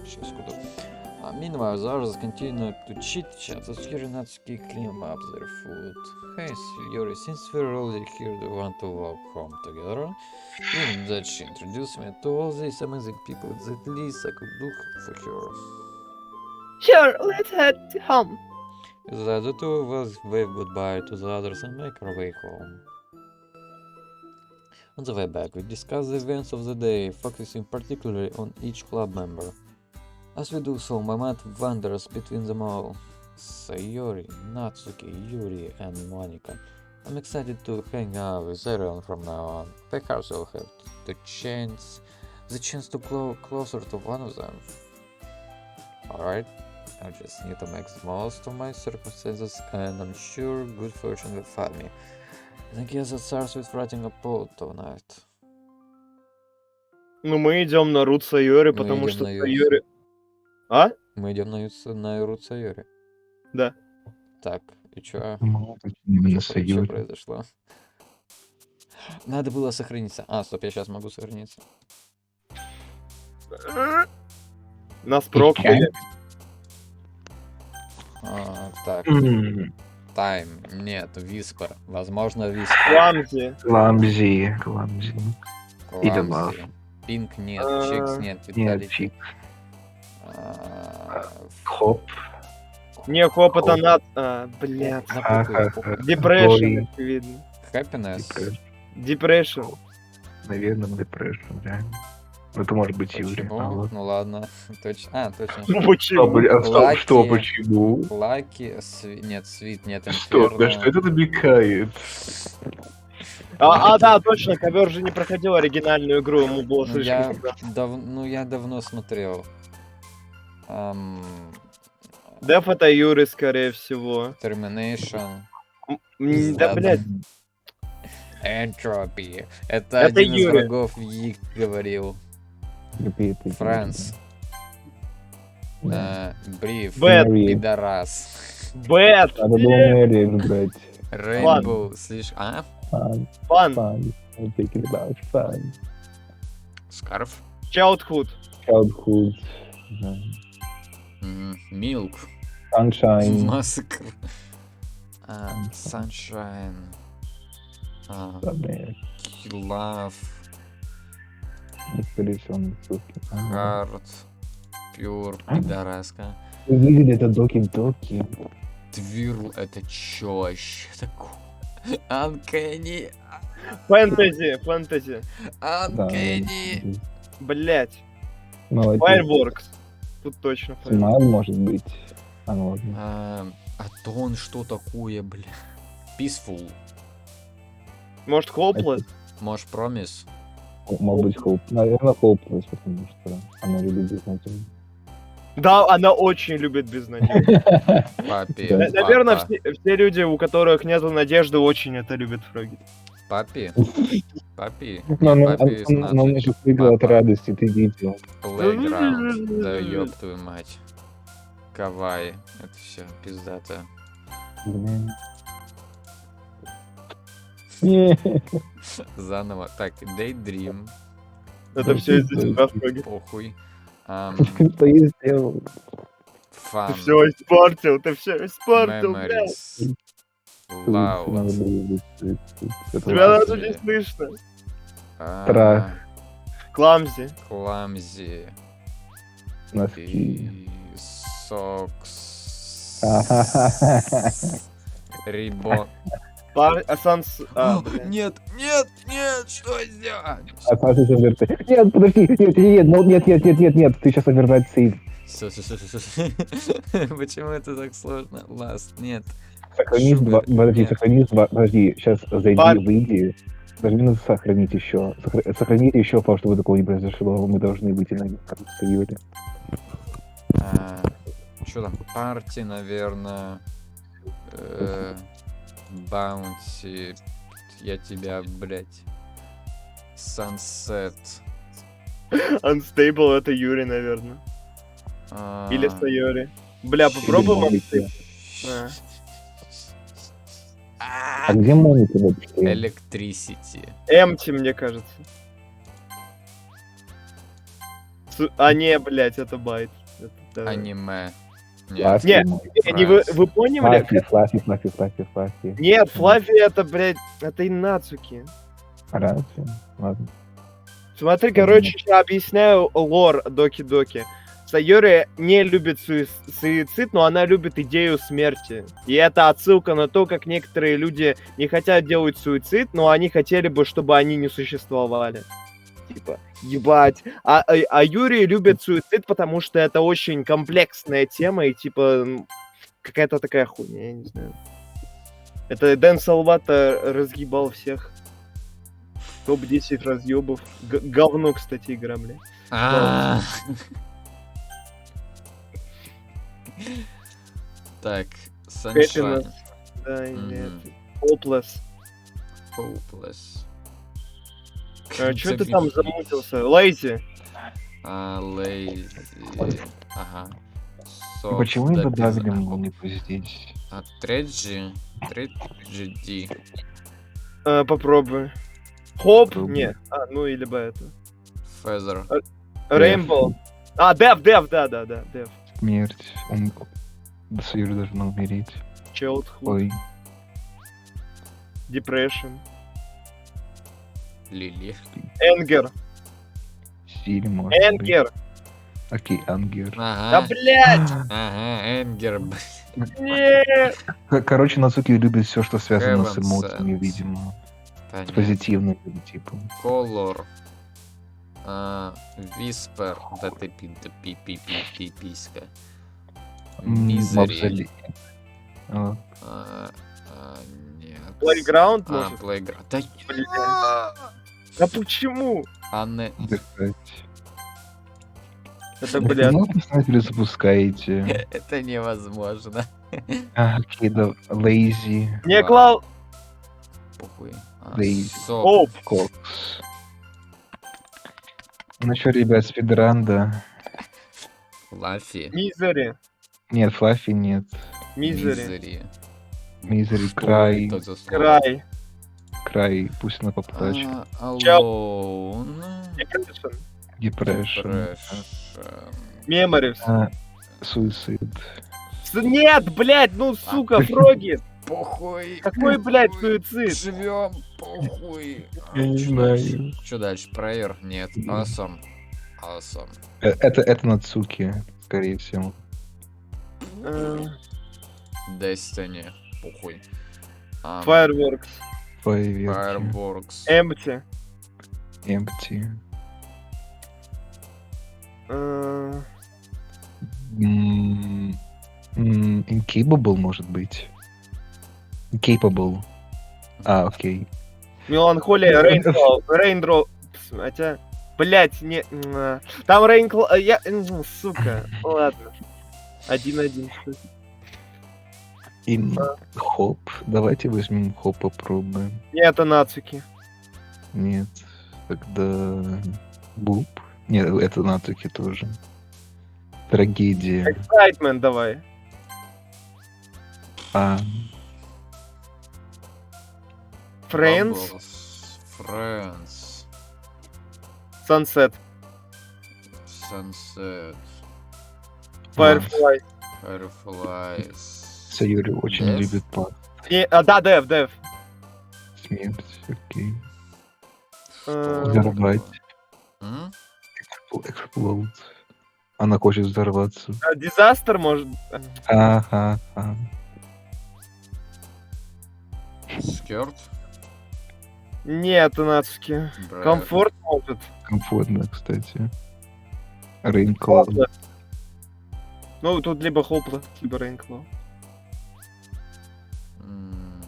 Сейчас куда? Meanwhile, the others continue to chit-chat as Yuri Natsuki clean up their food. Hey, Yuri, since we're already here, do you want to walk home together? Even that she introduced me to all these amazing people, it's the least I could do for her.
Sure, let's head home.
The two of us wave goodbye to the others and make our way home. On the way back, we discuss the events of the day, focusing particularly on each club member. As we do so, my mind wanders between them all. Sayori, Natsuki, Yuri, and Monica. I'm excited to hang out with everyone from now on. Perhaps I'll have the chance to grow closer to one of them. Alright, I just need to make the most of my circumstances, and I'm sure good fortune will find me. And I guess it starts with writing a poem tonight.
Ну, мы идем на Рут Сайори,
Мы
потому
идем
что
на
Сайори... А?
Мы идем на Рут Сайори.
Да.
Так, и чё?
Ну, это именно
Чё
Сайори.
произошло? Надо было сохраниться. Стоп, я сейчас могу сохраниться.
Нас прокляли.
Так, тайм, нет, виспер. Возможно, виспер.
Кламзи.
Кламзи. Или лав.
Пинк нет, чикс нет,
Нет,
Виталий.
чик. Хоп.
Не, хоп, это над... блядь. Депрессион, видно.
Happiness.
Депрессион.
Наверное, депрессион, реально. Ну, это может быть Юрий.
Почему? Ну ладно, точно. Точно.
Почему?
Что, почему?
Лаки, нет, свит, нет,
Что? Да что это намекает?
Да, точно, ковер же не проходил оригинальную игру, ему было слишком...
Я давно смотрел.
Деф это Юрий, скорее всего.
Termination.
Да, блядь.
Entropy. Это
Это
один из
Юрий.
врагов Йик говорил. Франц. Бриф.
Бэт.
Пидорас.
Бэт.
Надо было Мэри брать.
Рейнбоу.
Фан.
Фан.
Fun. I'm thinking about fun.
Скарф.
Childhood.
Childhood.
Милк.
Sunshine.
Массакр. Sunshine. Love.
Inspiration.
Heart. Pure. Пидораска.
Вы видели это Доки-Доки?
Твирл. Это чё вообще такое? Uncanny.
Фэнтези.
Uncanny.
Блять.
Молодец.
Fireworks. Тут точно Fireworks.
Смайл может быть. Ладно.
Атон что такое, бля? Peaceful.
Может, Hopeless?
Может, Promise?
Может быть, Хоуп. Наверное, Хоуплесс, потому что она любит безнадежду.
Да, она очень любит безнадежду.
Папи.
Наверное,
Папа.
все люди, у которых нет надежды, очень это любят, Фроги.
Папи. Папи.
Но
Папи is
она
not
же прыгала от
папа.
радости, ты видел.
Playground. Да ёб твою мать. Кавай. Это все пиздато.
Блин. Не.
Заново. Так, Daydream.
Это все из-за тебя, Фроги.
Похуй.
Что я сделал?
Ты
Fun.
все испортил, блядь.
Memories.
Надо
Loud.
было выставить. Это
Тебя
Ладно.
даже не слышно.
Страх.
Кламзи.
Clumsy.
носки.
И Socks. Рибон.
Блядь.
Нет, что сделать?
А Саша сейчас вернет. Нет, подожди, нет, ты сейчас оверрайт сейв.
Всё. Почему это так сложно? Last, нет.
Сохрани
Супер, нет.
подожди, сейчас зайди,
Пар-
выйди. Нажми на сохранить еще. Сохраните еще, чтобы такого не произошло. Мы должны выйти на Юре.
Что там? Парти, наверное. Баунти. Я тебя, блядь. Sunset.
Unstable это Юрий, наверное. Или Сайори. Бля, попробуем Unstable.
А где Моника вообще?
Electricity.
Empty, мне кажется. Не, блядь, это байт. Это-
Аниме. Нет.
Флаффи,
Не, вы поняли?
Флаффи.
Нет, Флаффи это, блядь, это Инацуки.
Разве? Ладно.
Смотри, короче, я объясняю лор Доки-Доки. Сайори не любит суицид, но она любит идею смерти. И это отсылка на то, как некоторые люди не хотят делать суицид, но они хотели бы, чтобы они не существовали. Типа, ебать. А Юрий любит суицид, потому что это очень комплексная тема и типа какая-то такая хуйня, я не знаю. Это Дэн Салвата разъебал всех. Топ-10 разъебов. Говно, кстати, игра, бля.
А. Так, Sunshine.
Happiness. Да, нет.
Мгм.
Hopeless.
Hopeless.
Чё ты там замутился? Лейзи.
Lazy. Ага.
Почему не добавили
Soft
Монику здесь?
Tragedy.
Попробуй. Хоп?
Попробуй.
Не. Ну или бы это.
Feather.
Рейнбоу. Дев, да, Дев.
Смерть. Он Сайори должна умереть.
Childhood.
Ой.
Depression.
Лили.
Anger.
Стиль, может быть.
Anger.
Окей, Ангер.
Да,
Ага.
блядь!
Энгер.
Нет!
Короче, Нацуки любит все, что связано с
Heaven
эмоциями,
Sent.
видимо. С
Понятно.
позитивным типом.
Color. Whisper. Да ты пиписка. Misery.
Мавзолей. А,
Нет.
Playground, может?
Playground. Да
Блядь. А почему?
Анне.
дышать.
Это, блядь.
Ну, вы перезапускаете.
Это невозможно.
Окей, да, Lazy,
Не, Клау...
Похуй.
Lazy.
Оп.
Cox. Ну что, ребят, спидран, да.
Лафи.
Мизери.
Нет, Флаффи нет.
Мизери.
Мизери,
Что
край,
это за слово?
Край.
край, пусть она поплачет.
Alone.
Depression.
Депрессион.
Depression.
Memories.
Суицид.
Нет, блядь, ну сука, Фроги.
Похуй.
Какой, блядь, суицид?
Живем. Похуй.
Я не знаю.
Что дальше? Prayer? Нет. Awesome.
Это Нацуки, скорее всего.
Destiny. Похуй.
Fireworks.
Fireworks.
Fireworks.
Empty.
Empty. Incapable, может быть. Incapable. Окей.
Меланхолия, Рейндроп. Хотя, блять, не... Там Рейнкл... Сука, ладно. 1-1.
Хоп. Давайте возьмем хоп, попробуем.
Нет, это Нацуки.
Нет. Тогда... Буп. Нет, это Нацуки тоже. Трагедия.
Excitement давай. Friends,
Bubbles. Friends.
Sunset,
Sunset.
Firefly.
Fireflies.
Sayuri очень
Death?
любит паст.
Да, Dev.
Смерть, окей.
Что
Взорвать.
такое? М?
Explode. Она хочет взорваться.
Disaster, может...
Ага.
Скёрт?
Нет, Нацуки.
Брат.
Комфорт, может.
Комфортно, кстати. Рейнклауд.
Hopeless. Ну, тут либо Hopeless, либо Ravenclaw.
М,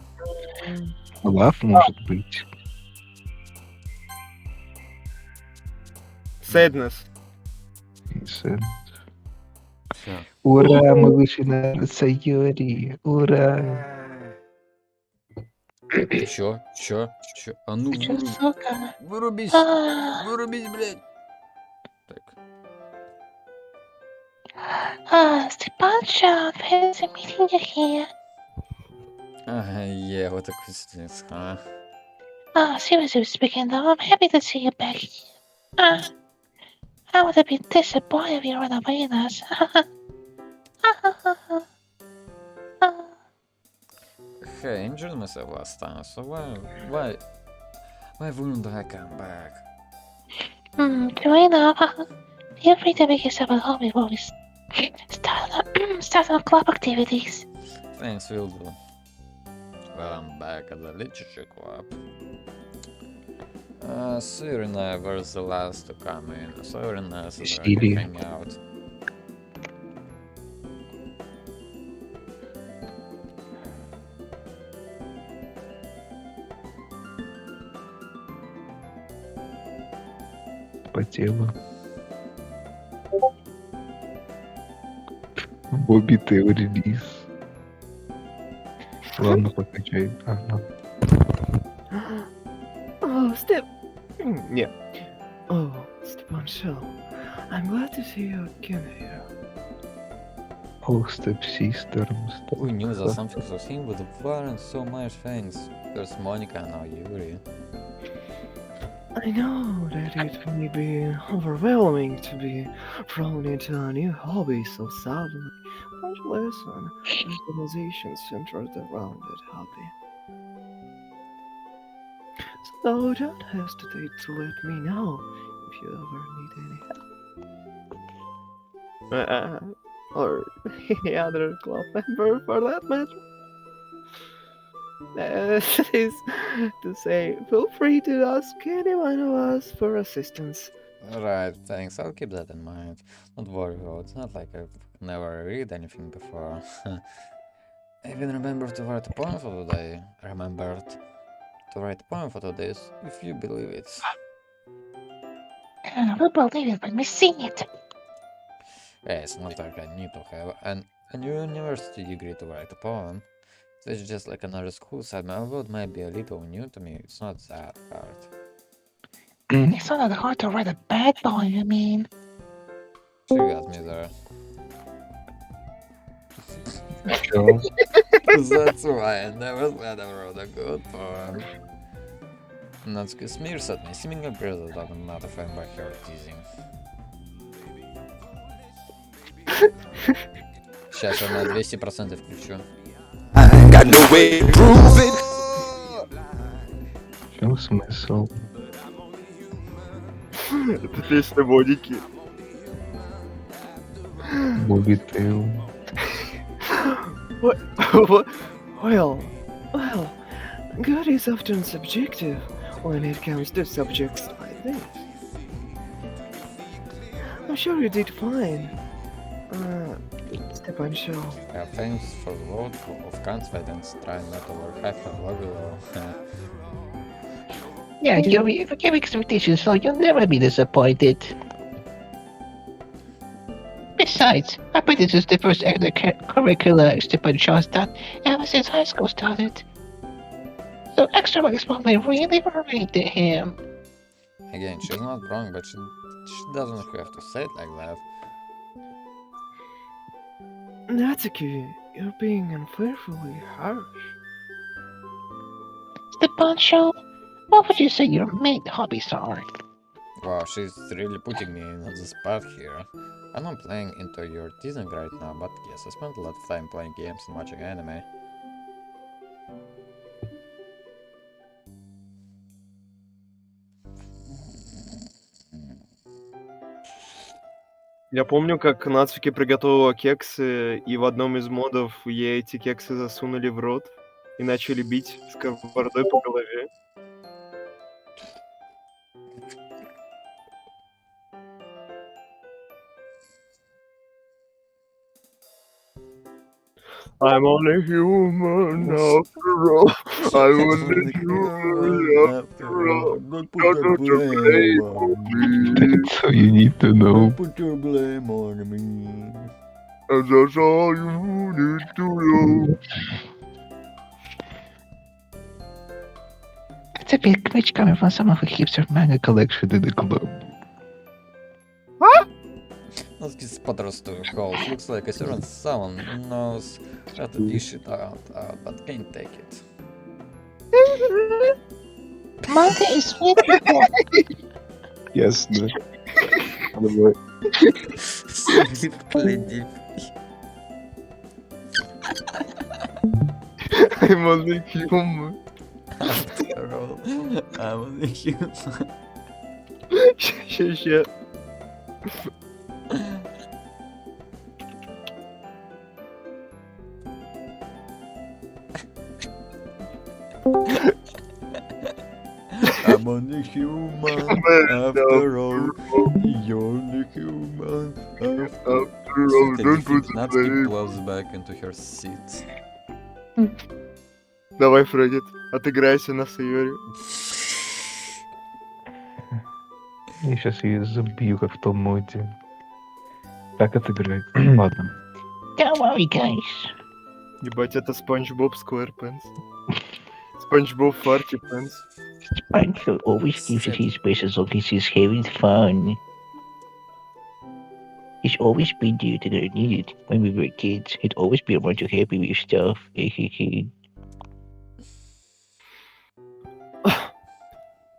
Лав может быть.
Sadness.
И Сэд.
всё.
Ура, мы вышли на Sayuri. Ура.
Чё? А ну
Чё, сука?
вырубись!
А,
Вырубись, блядь! Так.
Степанчик, fancy meeting you here.
Yeah, what a coincidence, huh?
Seriously speaking though, I'm happy to see you back here. I would have been disappointed if you ran away with us.
Hey, I enjoyed myself last time, so why wouldn't I come back?
Do I know? Feel free to make yourself at home before we start on club activities.
Thanks, will do. Well, I'm back at the literature club. Serena was the last to come in. Serena is ready to
Сири.
hang out.
По телу. Бобби Тео релиз. Ладно, покачай. Ага.
Oh, Yeah. Oh, Stepan Shell. I'm glad to see you again here.
Ох, степ-систер.
We knew that something was him, but there weren't so much things. There's Monica now, Yuri.
I know that it may be overwhelming to be thrown into a new hobby so suddenly, much less an organization centered around that hobby. So don't hesitate to let me know if you ever need any help. Or any other club member for that matter. That is to say, feel free to ask any one of us for assistance.
Right, thanks. I'll keep that in mind. Don't worry though, it's not like I've never read anything before. I even remembered to write a poem for today. If you believe it.
We believe it when we see it.
Yeah, it's not like I need to have a university degree to write a poem. It's just like another school side. My world might be a little new to me. It's not that hard.
It's not that hard to write a bad poem, you mean?
You got me there.
Чё?
That's why I never said I wrote a good poem. Natsuki smears at me, seemingly impressed that I'm not offended by her teasing. Сейчас я на 200% включу.
Got no way to prove it.
В чем смысл?
Это песня Моники.
Бобби Тео.
Well, good is often subjective when it comes to subjects like this. I'm sure you did fine. Stepan Shell.
Yeah, thanks for the vote of confidence. Try not to work half a level.
Yeah, you're giving expectations, so you'll never be disappointed. Besides, I bet this is the first extracurricular Stepan Shaw's done ever since high school started. So extra marks probably really worried to him.
Again, she's not wrong, but she doesn't have to say it like that.
Natsuki, you're being unfairly harsh.
Mr. Poncho, what would you say your main hobbies are?
Wow, she's really putting me on the spot here. I'm not playing into your teasing right now, but yes, I spent a lot of time playing games and watching anime.
Я помню, как Нацуки приготовила кексы, и в одном из модов ей эти кексы засунули в рот и начали бить сковородой по голове. I'm only human after all. I'm only human after all.
Don't
put the blame on me.
That's all you need to know.
Put your blame on me.
And that's all you need to know.
It's a big glitch coming from someone who keeps her manga collection in the club.
This подросток house looks like a certain someone knows how to dish it out, but can't take it.
Manga is wonderful.
Ясно. Давай.
I'm only human.
After all, I'm only human.
Ща.
I'm only human after all. You're only human after all.
Don't put the
Natsuki
blame.
plows back into her seat.
Давай, Фредди, отыграйся на Сайоре.
Я сейчас ее забью, как в том моде. Так отыграть. Ладно.
Don't worry, guys.
Ебать, это Спанч Боб Сквэрпенс. Спанч Боб Фарти Пенс.
Sponge always gives it his best as long as he's having fun. He's always been there to the needed when we were kids. He'd always be around to help me with stuff.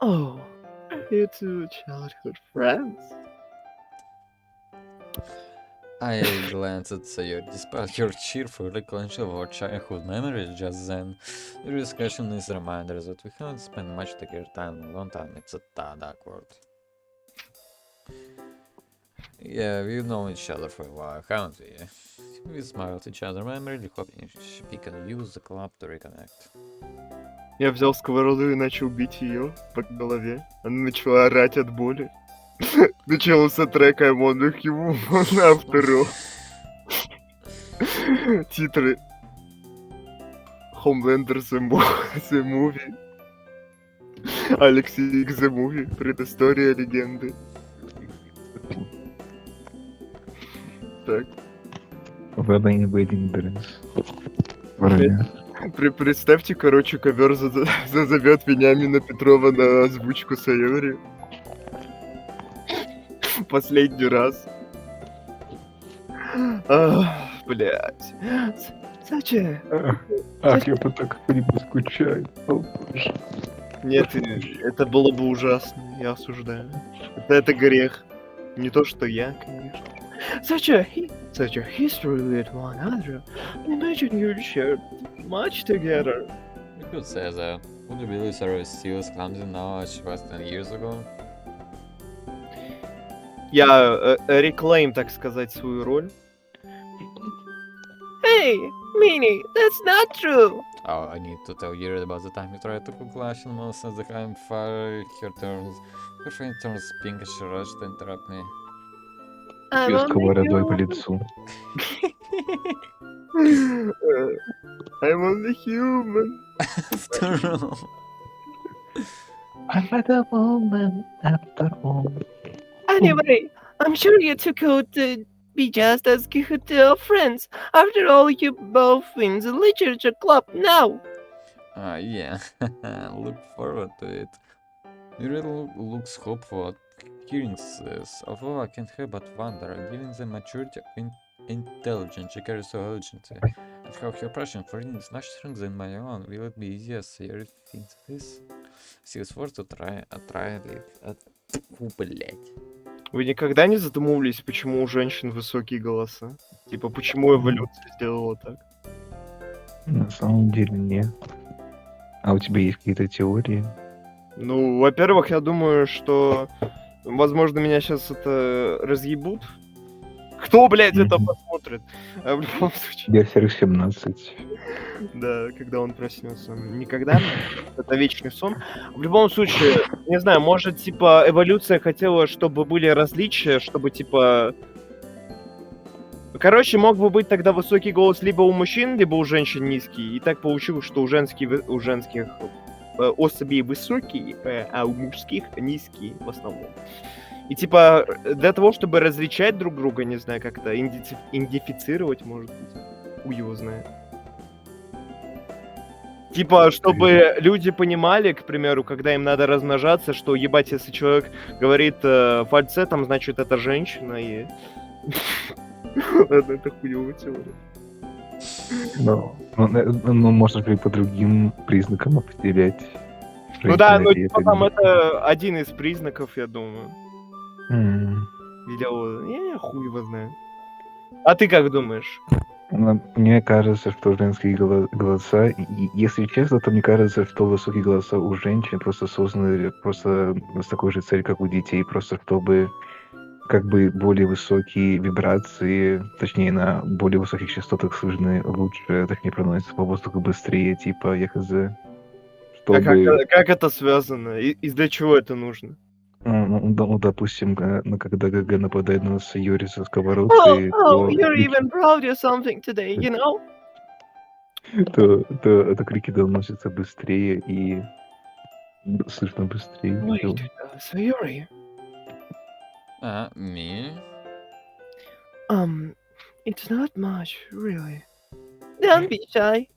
Oh, you two childhood friends.
I glanced at Sayori. Despite your cheerful recollection of our childhood memories just then, your discussion is a reminder that we haven't spent much together time in a long time. It's a tad awkward. Yeah, we've known each other for a while, haven't we? We smiled at each other, I'm really hoping we can use the club to reconnect.
Я взял сковороду и начал бить ее по голове. Она начала орать от боли. Начался трек I'm only human after all. Титры. Homelander The Movie. Алексей X The Movie. Предыстория легенды. Так.
Wedding Wedding Dress. Вроде.
Представьте, короче, ковер зазовет Вениамина Петрова на озвучку Сайори. Последний раз. Блять. Зачем?
Ах, я по так по нему скучаю. О, боже.
Нет, это было бы ужасно, я осуждаю. Это грех. Не то, что я, конечно. Such a history with one another. Imagine you shared much together.
You could say that. Would you believe Sarah is still as clumsy now as she was 10 years ago?
Я реклейм, так сказать, свою роль.
Hey, Minnie, that's not true.
Oh, I need to tell you about the time you tried to cook lunch and most of the time fire her friend turns pink as she rushed to interrupt me.
I'm
Ее
only
сковородой по
human.
лицу.
I'm only human.
After all.
I'm not a woman after all.
Anyway, I'm sure you two could be just as good friends. After all, you both in the literature club now.
Yeah, look forward to it. You really looks hopeful at hearing this, although I can't help but wonder, given the maturity intelligent. She carries so elegantly. And how her passion for reading is much stronger than my own. Will it be easier? Sayori thinks this. She is forced to try it. Фу, блять.
Вы никогда не задумывались, почему у женщин высокие голоса? Типа, почему эволюция сделала так?
На самом деле нет. А у тебя есть какие-то теории?
Ну, во-первых, я думаю, что, возможно, меня сейчас это разъебут. Кто, блядь, это посмотрит? А в любом случае,
Берсерк 17.
да, когда он проснется. Никогда. Это вечный сон. В любом случае, не знаю, может, типа, эволюция хотела, чтобы были различия, чтобы, типа... Короче, мог бы быть тогда высокий голос либо у мужчин, либо у женщин низкий. И так получилось, что у женских особей высокий, а у мужских низкий в основном. И типа для того, чтобы различать друг друга, не знаю, как-то идентифицировать, может быть, хуй его знает. Типа, чтобы люди понимали, к примеру, когда им надо размножаться, что, ебать, если человек говорит фальцетом, значит, это женщина, и... Ладно, это хуёвая теория.
Ну, можно же и по другим признакам определять.
Ну да,
женщина
ну
ли
типа
это
там
или
это один из признаков, я думаю.
нет.
Или хуй его знает. А ты как думаешь?
Мне кажется, что женские голоса, если честно, то мне кажется, что высокие голоса у женщин просто созданы просто с такой же целью, как у детей, просто чтобы как бы более высокие вибрации, точнее, на более высоких частотах слышны лучше, точнее, проносятся по воздуху быстрее, типа, я хз.
А
Чтобы,
как это связано? И для чего это нужно?
допустим, когда ГГ нападает на нас Юри со сковородкой,
Oh, you're even proud of something today, you know?
то крики доносятся быстрее и слышно быстрее.
Wait, Sayori.
Me?
It's not much, really. Don't be shy.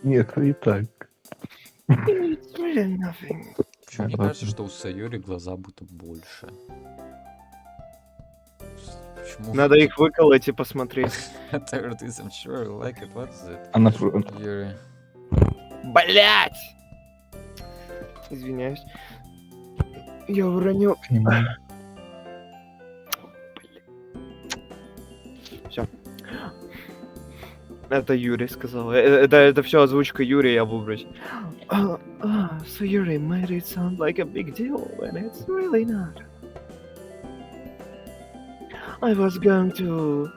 Нет, не так.
It's really nothing.
Почему мне кажется, что у Сайори глаза будто больше. Почему?
Надо их выколоть и посмотреть.
Tired isn't sure, like it, what is it?
Она
Yuri.
Блять! Извиняюсь. Я уронил.
понимаю.
Все. Это Юрий сказал. Это все озвучка Юрия, я выбрось.
So Yuri made it sound like a big deal when it's really not. I was going to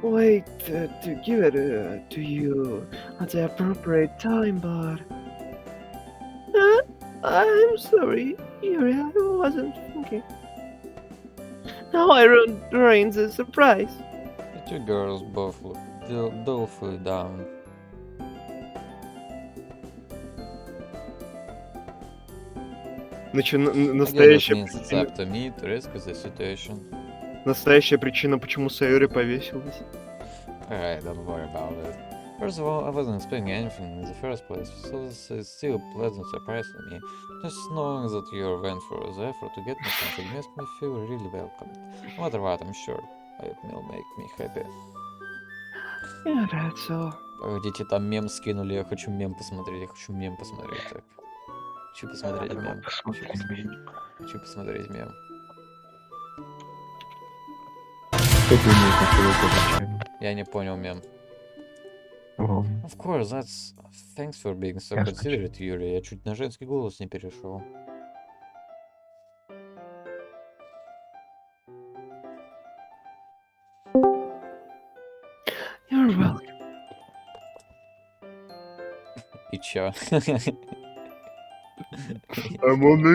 wait to give it to you at the appropriate time, but I'm sorry, Yuri, I wasn't thinking. Now I ruined the surprise.
The two girls both look dolefully down.
Значит,
I guess that
настоящая
means it's
причина,
up to me to rescue the situation.
настоящая причина, почему Сайори повесилась.
Alright, don't worry about it. First of all, I wasn't expecting anything in the first place, so this is still a pleasant surprise for me. Just knowing that you went for the effort to get me something makes me feel really welcome. No matter what, I'm sure it will make me happy.
Yeah, that's all.
Погодите, там мем скинули, я хочу мем посмотреть, так. Хочу посмотреть мем. Хочу посмотреть мем.
Что думаешь насчет этого?
Я не понял мем.
О,
Of course, that's... Thanks for being so
Ясно.
considerate, Юрий. Я чуть на женский голос не перешел.
You're welcome.
И чё?
I'm on the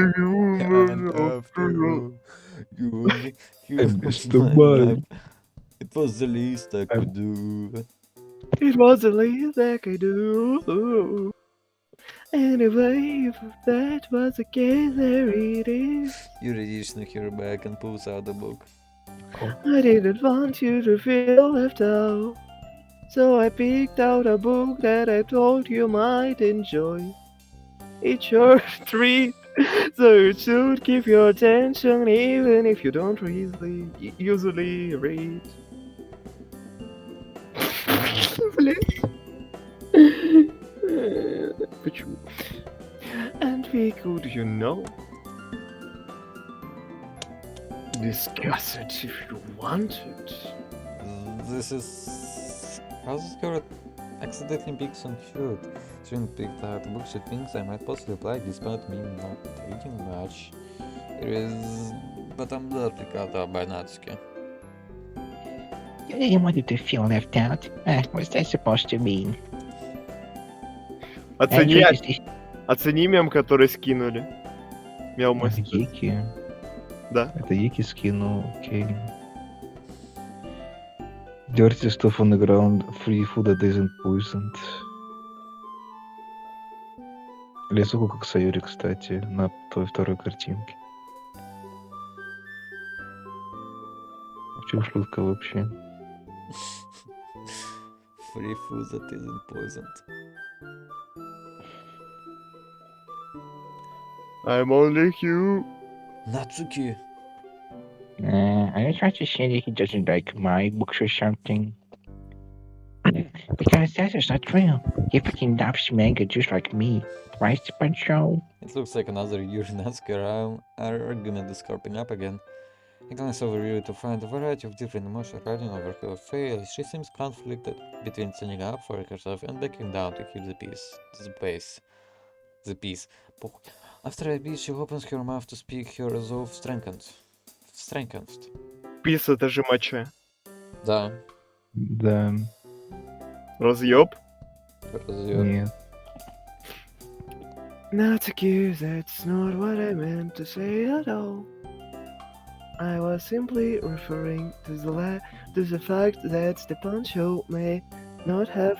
It was the least I could do.
It was the least I could do. Anyway, if that was the case, there it is.
Юрий Дичный here back and pulls out the book.
I didn't want you to feel left out. So I picked out a book that I thought you might enjoy. It's your treat, so you should keep your attention even if you don't usually read.
Блин. Почему? And we could, discuss it if you wanted.
This is... How's this girl accidentally being so cute? Shouldn't pick out books of things I might possibly like despite me not reading much. It is... But I'm not picked out by Natsuki.
You didn't want you to feel left out. What's that supposed to mean?
Оцени мем, который скинули. Мяу
Это
мастер.
Еки.
Да.
Это Еки скинул, окей. Dirty stuff on the ground, free food that isn't poisoned. Лесуку как Сайори, кстати, на той второй картинке. Чё шутка вообще?
Free food that isn't poisoned.
I'm only you.
Natsuki!
Are you trying to say that he doesn't like my books or something? Because that is not true. He fucking loves manga just like me. Right, Pancho?
It looks like another Yuri Natsuki argument is cropping up again. I glance over you to find a variety of different emotions riding over her face. She seems conflicted between standing up for herself and backing down to keep the peace. The peace. After a beat, she opens her mouth to speak, her resolve strengthened.
Пис это же моча.
Да.
Да,
Разъеб.
нет.
Natsuki, that's not what I meant to say at all. I was simply referring to the fact that the Pancho may not have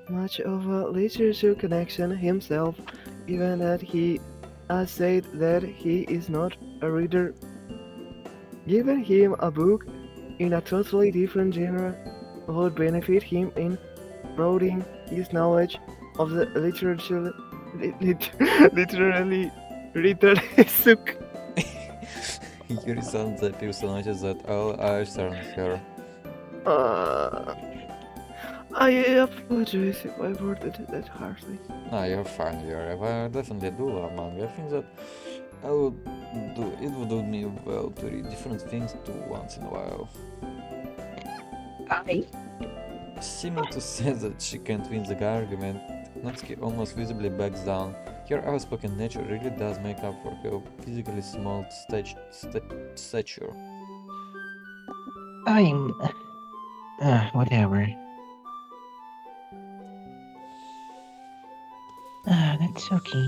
much of a literature connection himself, even that he has said that he is not a reader. Giving him a book in a totally different genre would benefit him in broadening his knowledge of the literally suck.
Yuri-san appears to notice that all eyes are on her.
I apologize if I worded it that harshly.
No, you're fine, Yuri. I definitely do love manga. I think that it would do me well to read different things too once in a while. Seeming to say that she can't win the argument, Natsuki almost visibly backs down. Her outspoken nature really does make up for her physically small stature.
I'm... whatever. That's okay.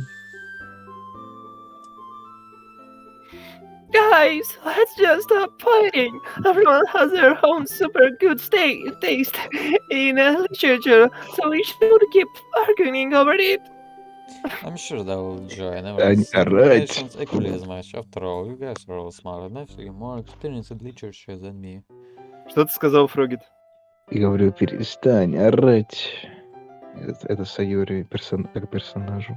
Guys, let's just stop fighting. Everyone has their own super good taste in literature, so we should keep arguing over it.
I'm sure they will join.
Они орать.
Nations equally as much. After all, you guys are all smart enough to get more experience in literature than me.
Что ты сказал, Фрогит?
И говорю, перестань орать. Это Сайори как персонажу.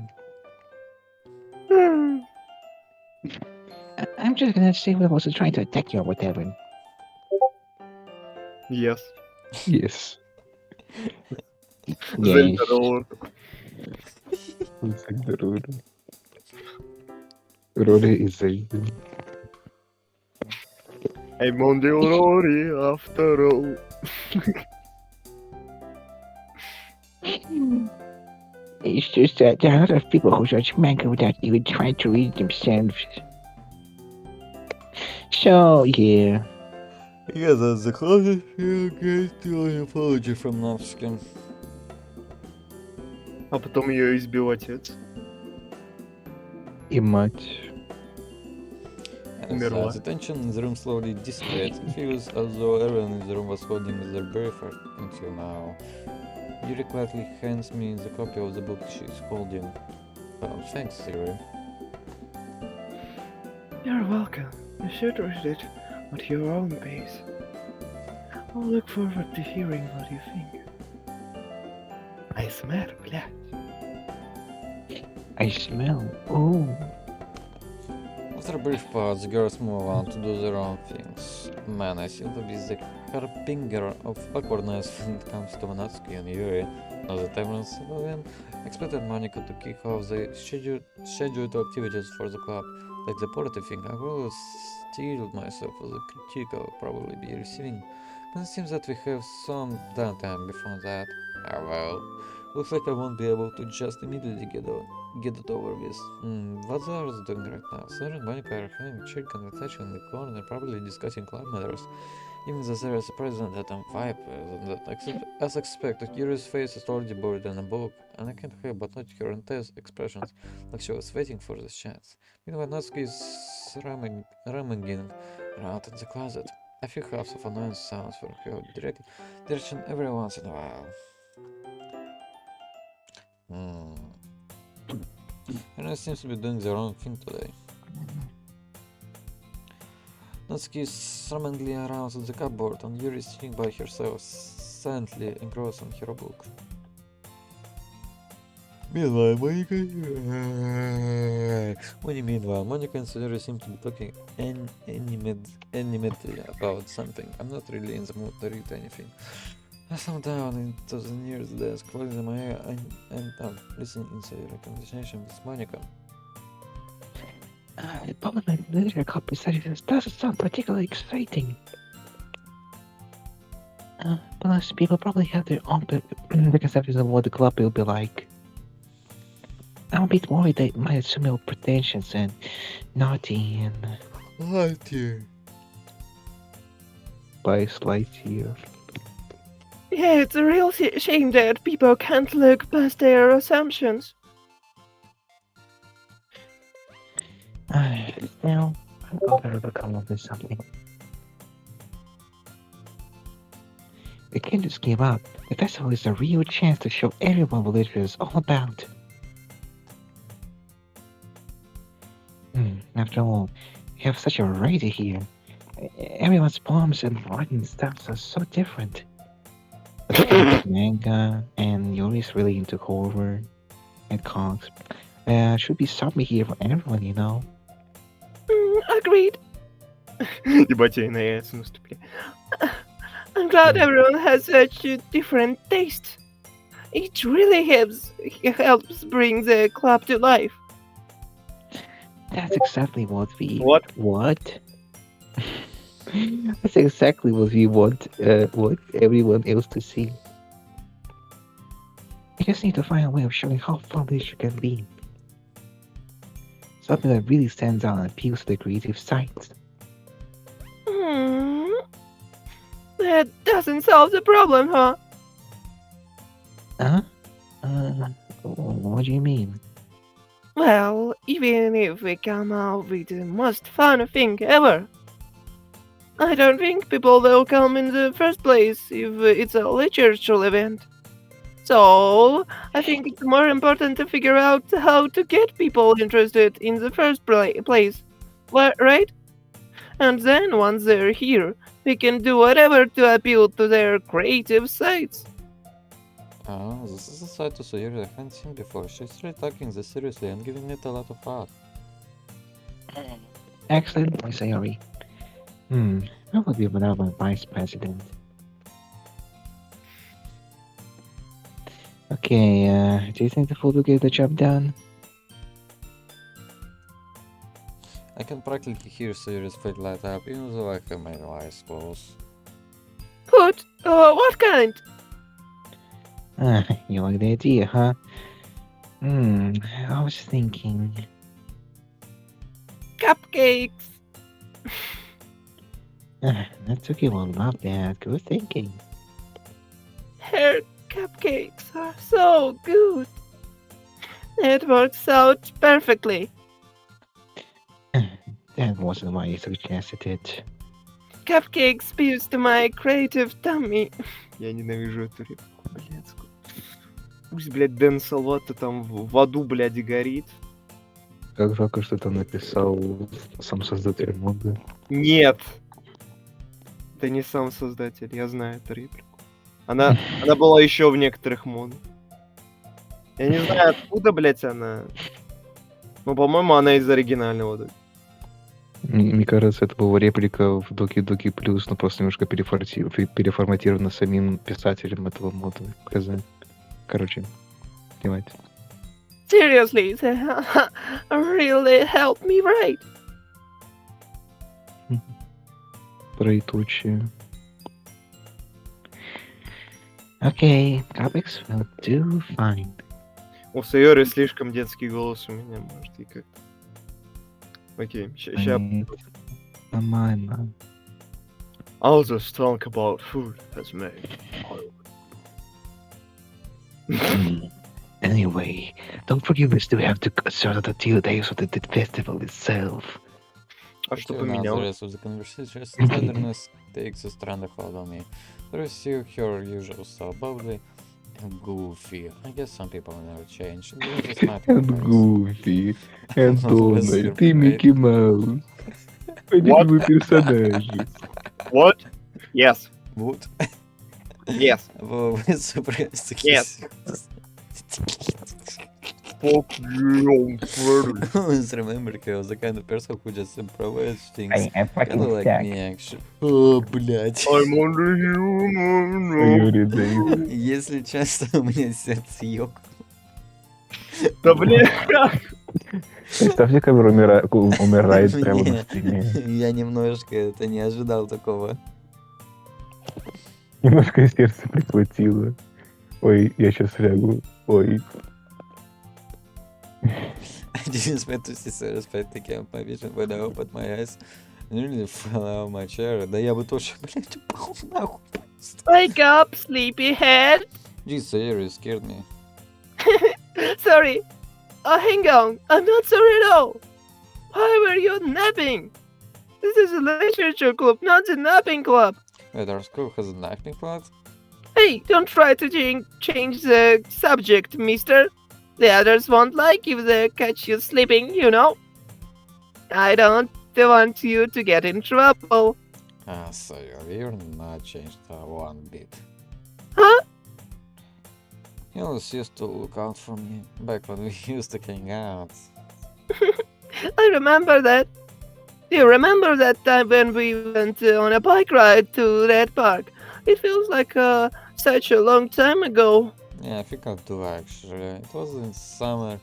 I'm just gonna say we was trying to attack you or whatever.
Yes.
Yes.
Yes.
Роли из Зельды.
I'm on the Rory after all.
It's just that there are a lot of people who judge manga without even trying to read it themselves. So, yeah.
Yeah, that's the closest you get to an apology from Natsuki.
А потом ее избил отец.
И мать.
Умерла.
The tension in the room slowly dissipates. It feels as though everyone in the room was holding their breath until now. Yuri quietly hands me the copy of the book she's holding. Oh, thanks, Yuri.
You're welcome. You should read it at your own pace. I'll look forward to hearing what you think. I smell, блядь.
I smell. Oh.
After a brief pause, the girls move on to do their own things. Man, I seem to be the harbinger of awkwardness when it comes to Natsuki and Yuri. Now the tavern civilian expected Monica to kick off the scheduled activities for the club. Like the positive thing, I will steel myself for the critique I'll probably be receiving. But it seems that we have some downtime before that. Ah well. Looks like I won't be able to just immediately get it over with. What's ours doing right now? Sarah and Monica are having a chill conversation in the corner, probably discussing club matters. Even though there is a present at vibe, as expected, Yuri's face is already buried in a book, and I can't help but note her intense expressions, like she was waiting for this chance. Meanwhile, Natsuki is rummaging around in the closet. A few halves of annoyance sounds from her direction every once in a while. Everyone seems to be doing the wrong thing today. Natsuki is strangely around the cupboard, and Yuri is sitting by herself, silently engrossed in her book. Meanwhile, Monica and Yuri seem to be talking animatedly about something. I'm not really in the mood to read anything. I sat down into the nearest desk, closing my eye and listening to the conversation with Monica.
The problem with literature club studies doesn't sound particularly exciting. Plus, people probably have their own preconceptions of what the club will be like. I'm a bit worried they might assume your pretensions and naughty and...
Lightyear.
By Lightyear.
Yeah, it's a real shame that people can't look past their assumptions.
Now, I'm going to come up with something. We can't just give up. The festival is a real chance to show everyone what literature is all about. After all, we have such a variety here. Everyone's poems and writing styles are so different. Manga, and Yuri's really into horror and comics. Should be something here for everyone, you know.
Agreed.
Ебать, я на яйца наступлю.
I'm glad everyone has such different tastes. It really helps bring the club to life.
That's exactly what we...
What?
That's exactly what we want everyone else to see. We just need to find a way of showing how fun literature can be. Something that really stands out and appeals to the creative side.
That doesn't solve the problem, huh?
Huh? What do you mean?
Well, even if we come out with the most fun thing ever, I don't think people will come in the first place if it's a literature event. So, I think it's more important to figure out how to get people interested in the first place, right? And then once they're here, we can do whatever to appeal to their creative sides.
This is a side to Sayuri I haven't seen before. She's really taking this seriously and giving it a lot of thought.
Excellent, Miss Sayori. I will be my vice president. Okay, do you think the food will get the job done?
I can practically hear Sayuri's face light up, even though I have my eyes closed.
Good? What kind?
You like the idea, huh? I was thinking...
Cupcakes.
Natsuki will love that. Good thinking.
Her cupcakes are so good. It works out perfectly.
That wasn't why you suggested it.
Cupcakes speaks to my creative tummy.
Я ненавижу эту реплику, блядскую. Пусть, блядь, Дэн Салвата там в аду, блядь, горит.
Как жалко, что это написал сам создатель моды.
Нет. Это не сам создатель, я знаю эту реплику. Она была еще в некоторых модах. Я не знаю, откуда, блядь, она. Ну, по-моему, она из оригинального.
Мне кажется, это была реплика в Доки Доки Плюс, но просто немножко переформатирована самим писателем этого мода. Короче, понимаете.
Seriously, they really helped me write.
Троеточие.
Okay, comics will do fine.
У Сайоры слишком детский голос у меня, может, и как-то. Окей, ща.
Нормально.
All this talk about food has made.
Anyway, don't forget we still have to sort out the 2 days of the festival itself.
А что
Now
поменялось?
the rest of the conversation, tenderness takes a stranglehold on me. Pursue her usual so bubbly and goofy. I guess some people never change. They're just not
And
always.
Гуфи, and
Was
Дональд,
your
и Микки Маус. Мои
What?
любимые персонажи.
What? Yes.
Вот.
Yes.
Вы супер
Yes. Fuck you,
Always remember he was the kind of person who just improvised things.
I
Kind
fucking
of like
stack.
me, actually. О, блядь.
I'm under you.
Юрий Дэйв.
Если честно, у меня сердце ёк.
Да блин.
Представьте, камера умирает прямо на
Не,
стриме.
я немножко это не ожидал такого.
Немножко сердце прихватило. Ой, я сейчас лягу. Ой.
I didn't expect to see satisfied taking up my vision when I opened my eyes. I nearly fell out of my chair. Да я бы тоже, блядь, упал нахуй.
Wake up, sleepyhead.
Jeez, you scared me.
Sorry. Oh, hang on. I'm not sorry at all. Why were you napping? This is a literature club, not a napping club.
Wait, our school has a napping club?
Hey, don't try to change the subject, mister. The others won't like if they catch you sleeping, you know. I don't want you to get in trouble.
Ah, so you're not changed one bit.
Huh?
You always used to look out for me back when we used to hang out.
I remember that. You remember that time when we went on a bike ride to that park? It feels like such a long time ago.
Yeah, I think I do actually. It was in summer.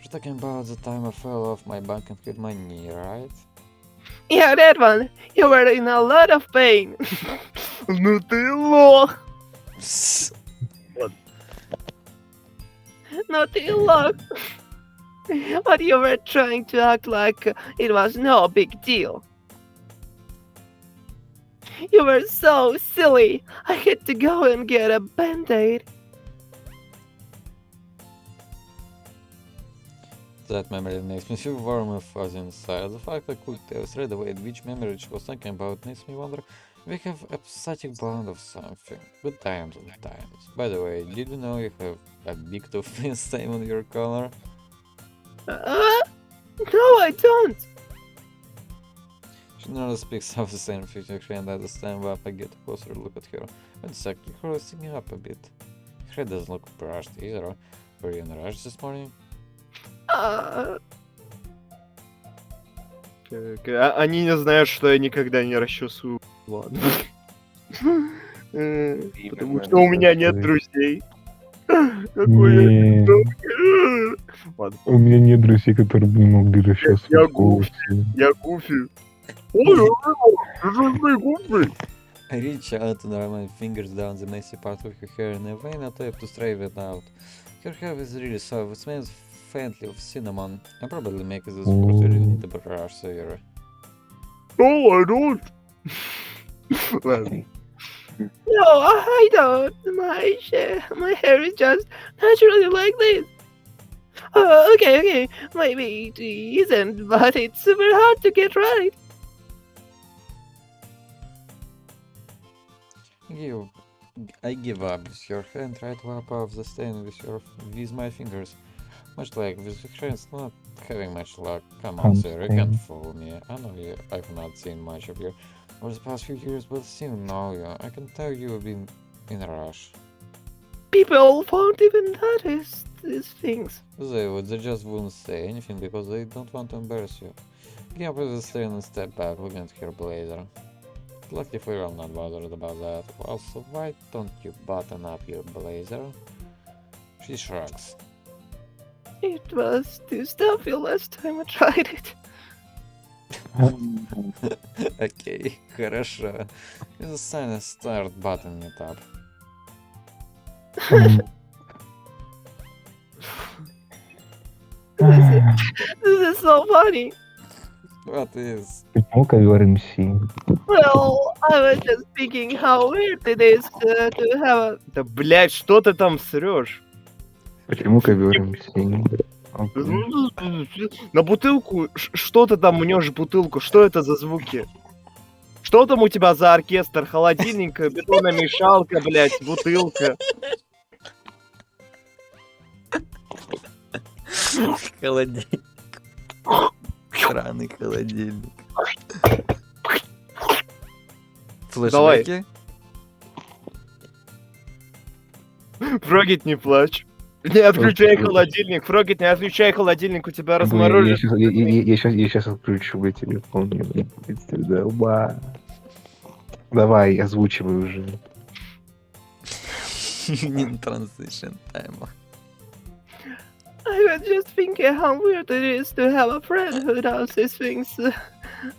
You're talking about the time I fell off my bike and hit my knee, right?
Yeah, that one. You were in a lot of pain. Ну ты лох. No, ты лох. But you were trying to act like it was no big deal. You were so silly. I had to go and get a band-aid.
That memory makes me feel warm and fuzzy inside. The fact I could tell straight away which memory she was talking about makes me wonder if we have a static bond of something. Good times, good times. By the way, did you know you have a big tooth stain on your collar?
No, I don't.
She never speaks of the same future and I understand why I get a closer look at her. Wait a sec, her is sticking up a bit. Her head doesn't look brushed either. Were you in a rush this morning?
Они не знают, что я никогда не расчесываю. Ладно. Потому что у меня нет друзей. Какой я... Ладно.
У меня нет друзей, которые бы не могли расчесывать
Я
волосы.
Я Гуфи. Ой, Гуфи.
I reach out and run my fingers down the messy part of her hair in a vain attempt to straighten it out. Her hair is really soft, it smells faintly of cinnamon. I probably make this fruit really need a brush saver.
No, I don't. Ладно.
No, I don't. My hair is just naturally like this. Okay. Maybe it isn't, but it's super hard to get right.
I give up with your hand, try to wipe off the stain with my fingers. Much like with your hands not having much luck. Come on, sir, you can't fool me. I know I've not seen much of you over the past few years, but still know you. I can tell you've been in a rush.
People won't even notice these things.
They just won't say anything because they don't want to embarrass you. Picking up with the string and step back, looking at her blazer. Luckily for you, I'm not bothered about that. Also, why don't you button up your blazer? She shrugs.
It was too stuffy last time I tried it.
Окей, хорошо. It's a sign to start buttoning it up.
This is so funny.
What is?
Почему ковер МС?
Well, I was just thinking how weird it is to have a...
Да, блядь, что ты там срешь?
Почему ковер МС?
На бутылку, что ты там мнешь бутылку? Что это за звуки? Что там у тебя за оркестр? Холодильник, бетономешалка, блядь, бутылка.
Холодильник. Сраный холодильник. Флешбеки?
Фрогит, не плачь. Не отключай холодильник, Фрогит, не отключай холодильник, у тебя
Я
разморозит.
сейчас отключу мой телефон. Давай, озвучивай уже.
Не transition time.
I was just thinking how weird it is to have a friend who does these things,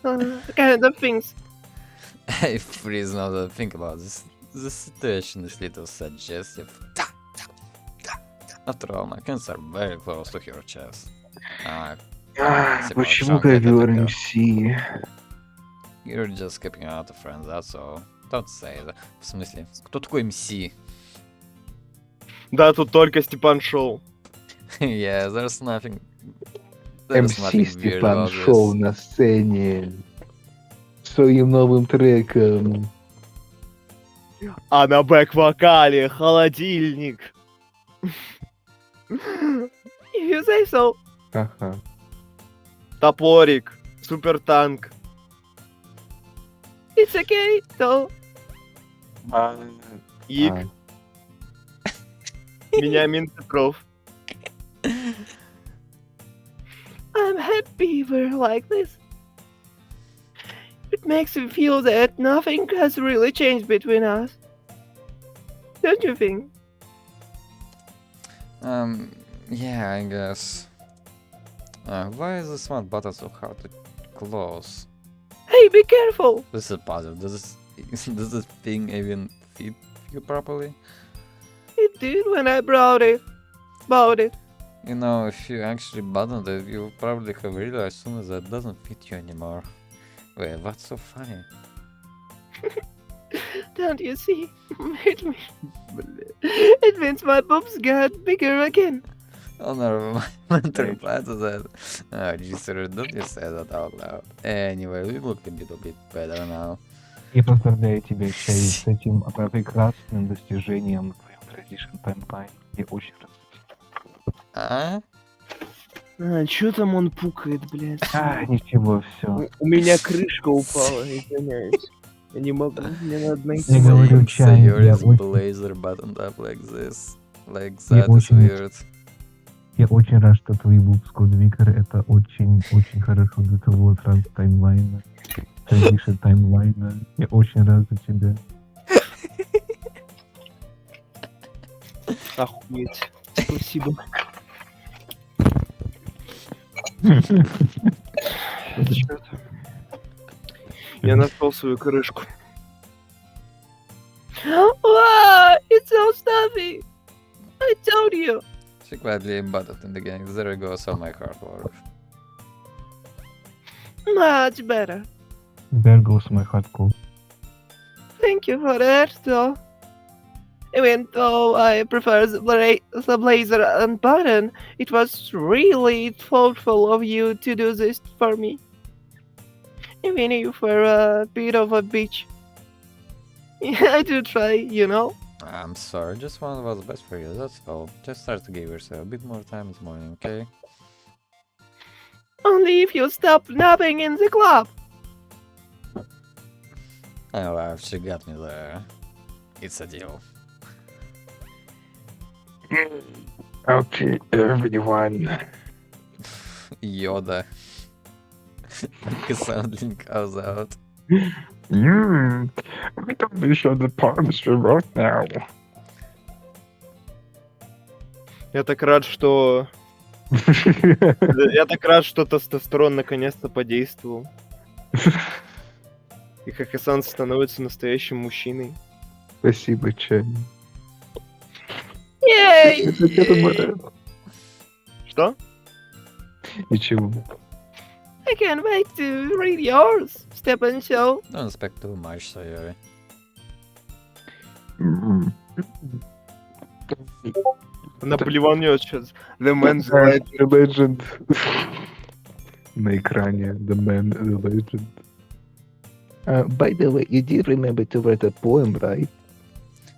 kind of things.
I freeze now that I think about this. The situation is little suggestive. After all, my hands are very close to your chest.
Почему ковер МС?
You're just skipping out of friends, that's all. Don't say that. В смысле? Кто такой МС?
Да, тут только Степан Шоу.
Yeah, there's nothing
МС Степан Шоу на сцене. Своим новым треком.
А на бэк-вокале холодильник.
If you say so.
Ага.
Топорик. Супертанк.
It's okay, though.
Ик. Вениамин Петров.
I'm happy we're like this. It makes me feel that nothing has really changed between us. Don't you think?
Yeah, I guess. Why is the smart button so hard to close?
Hey, be careful!
This is positive. Does this thing even fit you properly?
It did when I bought it.
You know, if you actually buttoned it, you probably have realized soon that it doesn't fit you anymore. Wait, what's so funny?
Don't you see? It means my boobs got bigger again.
Oh, never mind to reply to that. Oh, geez, sir, don't you say that out loud. Anyway, you look a little bit better now.
Я поздравляю тебя, Чай, с этим прекрасным достижением в твоем Tradition Timeline. Я очень рад.
А?
Чё там он пукает, блядь?
Ничего, все.
У меня крышка упала, извиняюсь. Я не могу, мне надо найти.
Я говорю, Чай, я
Yours
очень...
blazer buttoned up like this. Like
Я
that is
очень-
weird.
Я очень рад, что твои boobs Кодвикер это очень хорошо для твоего таймлайна. Tradition таймлайна. Я очень рад за тебя.
Охуеть. Спасибо. Я нашел свою крышку.
Wow, it's so stuffy. I told you.
She gladly buttoned in the gang. There goes all my hard work.
Much better.
There goes my hardcore.
Thank you for that, though. Even though I prefer the blazer and button, it was really thoughtful of you to do this for me. Even if you're a bit of a bitch. I do try, you know.
I'm sorry, just want what's best for you, that's all. Just start to give yourself a bit more time this morning, okay?
Only if you stop napping in the club.
Oh wow, she got me there. It's a deal.
Okay, everyone.
Yoda. Make a sounding cows out.
We don't be sure the palms right now.
Я так рад, что... Я так рад, что тестостерон наконец-то подействовал. И Хакасан становится настоящим мужчиной.
Спасибо, Чай.
Yay!
Что?
Ничего.
I can't wait to read yours, Stepan Show.
Don't expect too much, Sayori.
Наплевал мне сейчас. The man's
The
legend.
Legend. На экране The Man, The Legend. By the way, you did remember to write a poem, right?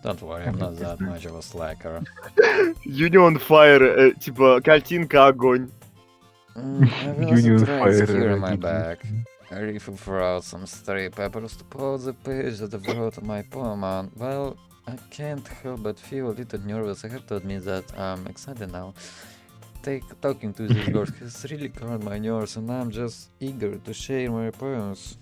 Don't worry, I'm not that much of a slacker.
Union Fire, типа картинка огонь.
I will
Union
also try
Fire,
here in my
GG.
bag. I refill out some stray papers to put the page that I wrote my poem on. Well, I can't help but feel a little nervous. I have to admit that I'm excited now. Talking to these girls has really calmed my nerves, and I'm just eager to share my poems.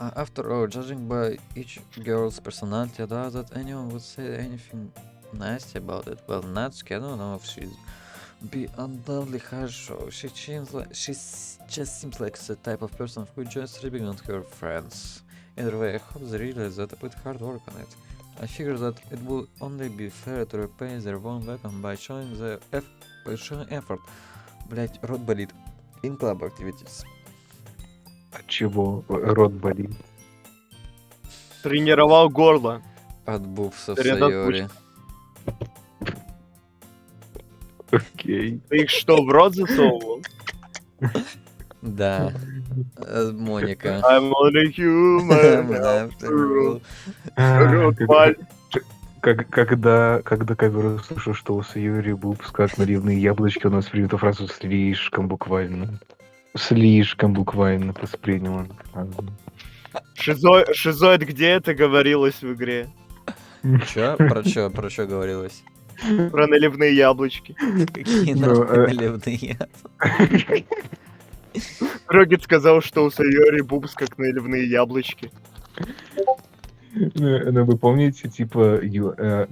After all, judging by each girl's personality, I doubt that anyone would say anything nasty about it. Well, Natsuki, I don't know if she'd be undoubtedly harsh, or she just seems like the type of person who just ribbing on her friends. Either way, I hope they realize that I put hard work on it. I figure that it will only be fair to repay their own weapon by showing effort. Блять, рот болит. In club activities.
От чего рот болит?
Тренировал горло.
От буксов
Рядом
Сайори.
Окей.
Ты их что, в рот засовывал?
Да. Моника.
I'm only human.
After all.
Рот болит.
Когда ковер услышал, что у Сайори Бубс как наливные яблочки, у нас принято фразу слишком буквально. Слишком буквально воспринял он фразу.
Шизоид, где это говорилось в игре?
Чё? Про чё говорилось?
Про наливные яблочки.
Какие
Ну,
нахуй наливные?
Рогет сказал, что у Сайори Бубс как наливные яблочки.
Ну, вы помните, типа,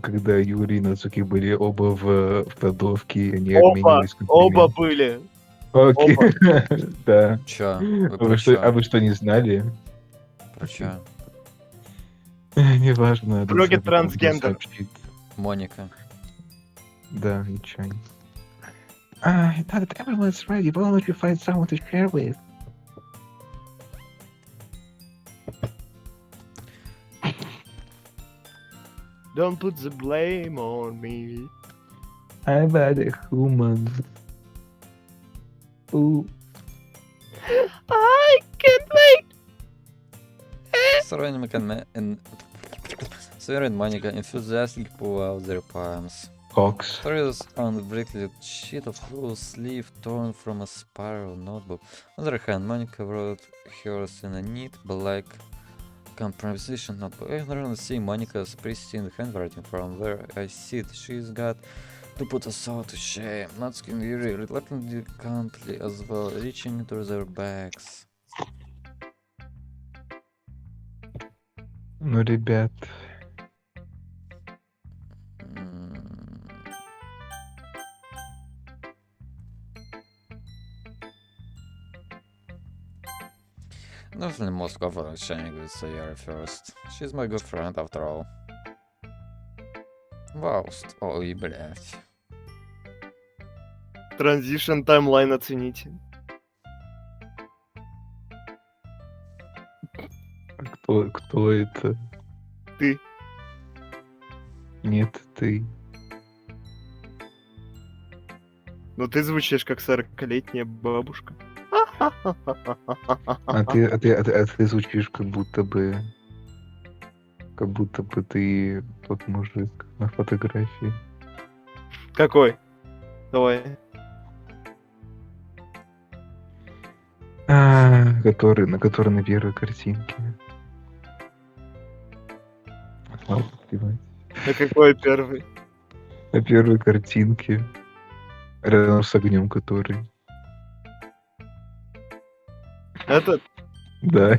когда Юрий и Нацуки были оба в кладовке, они обменивались
Оба были.
Окей. Да.
Чё?
А вы что, не знали?
Про чё?
Неважно.
Рогет трансгендер.
Моника.
Да, и Чань.
Now that everyone's ready, why don't you find someone to share with?
Don't put the blame on me.
I'm a human. Ooh.
I can't wait.
Sayori and Monica enthusiastically pull out their palms.
Cox.
Throws on the bricklet sheet of loose leaf torn from a spiral notebook. On the other hand, Monica wrote hers in a neat, black composition notebook. I can really see Monica's pristine handwriting from where I sit. She's got to put us all to shame. Natsuki and Yuri reluctantly as well, reaching into their bags.
Ну, ребят.
Definitely most comfortable sharing with Sayori first. She's my good friend after all. Вауст. Ой, блядь.
Транзишн таймлайн оцените.
Кто это?
Ты.
Нет, ты.
Но ты звучишь как 40-летняя бабушка.
А ты звучишь как будто бы ты тот мужик на фотографии.
Какой? Давай.
Который на первой картинке.
На какой первый?
На первой картинке. Рядом с огнем, который...
Это
Да.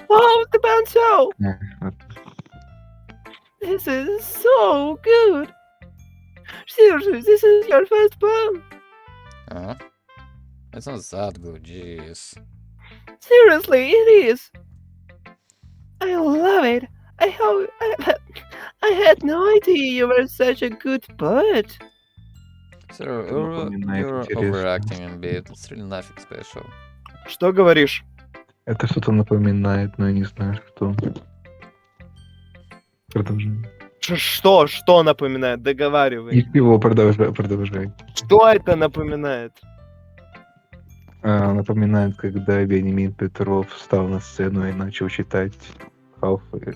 Oh, the band show!
Вот.
This is so good! Seriously, this is your first poem?
Huh? It's not that good, jeez.
Seriously, it is! I love it! I had no idea you were such a good poet.
Sir,
напоминает
you're
интересно.
overacting a bit. It's really nothing special.
что говоришь?
Это что-то напоминает, но я не знаю, что. Продолжай.
Что напоминает? Договаривай.
Ничего, продолжай.
Что это напоминает?
Напоминает, когда Вениамин Петров встал на сцену и начал читать халфы.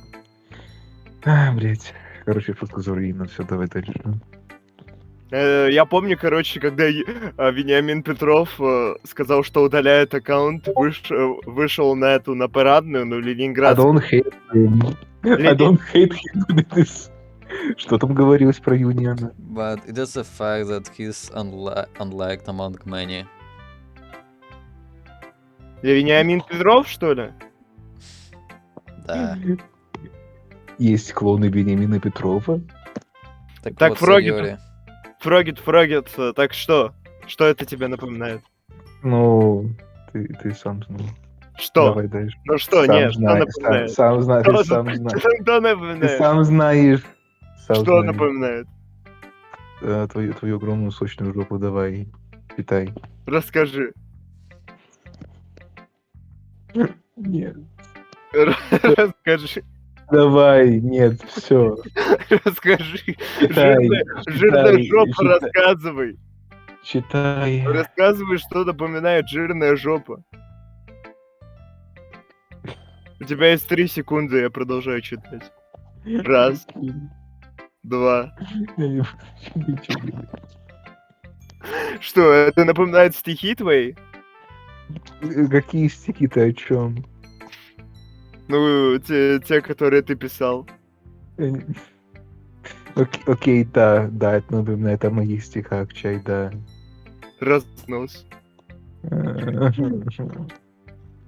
Блять. Короче, шутка Зурина. Все, давай дальше.
Я помню, короче, когда Вениамин Петров сказал, что удаляет аккаунт, вышел на парадную,
I
Ленинградскую.
don't hate him. I don't hate him with this. Что там говорилось про Юниана?
But it is a fact that he's unliked among many.
Вениамин Петров, что ли?
Да.
Есть клоны Вениамина Петрова.
Так,
вот,
Фрогит.
Сайори.
Фрогит, так что? Что это тебе напоминает?
Ну, ты сам знаешь.
Что?
Давай дальше.
Ну что,
Сам
нет, что
знаешь,
напоминает?
Сам знаешь,
Что
сам знаешь.
Что
Ты
напоминает?
сам знаешь. Сам
Что
знаешь.
напоминает?
Твою огромную сочную жопу давай. Питай.
Расскажи.
Нет.
Расскажи.
Давай, нет, все.
Расскажи.
Читай,
Жирная
читай,
жопа,
читай.
рассказывай.
Читай.
Рассказывай, что напоминает жирная жопа. У тебя есть 3 секунды, я продолжаю читать. 1, 2.
Я не буду ничего говорить.
Что, это напоминает стихи твои?
Какие стихи ты о чем?
Ну, те, которые ты писал.
Окей, да, это напоминает о моих стихах, чай, да.
Разнос.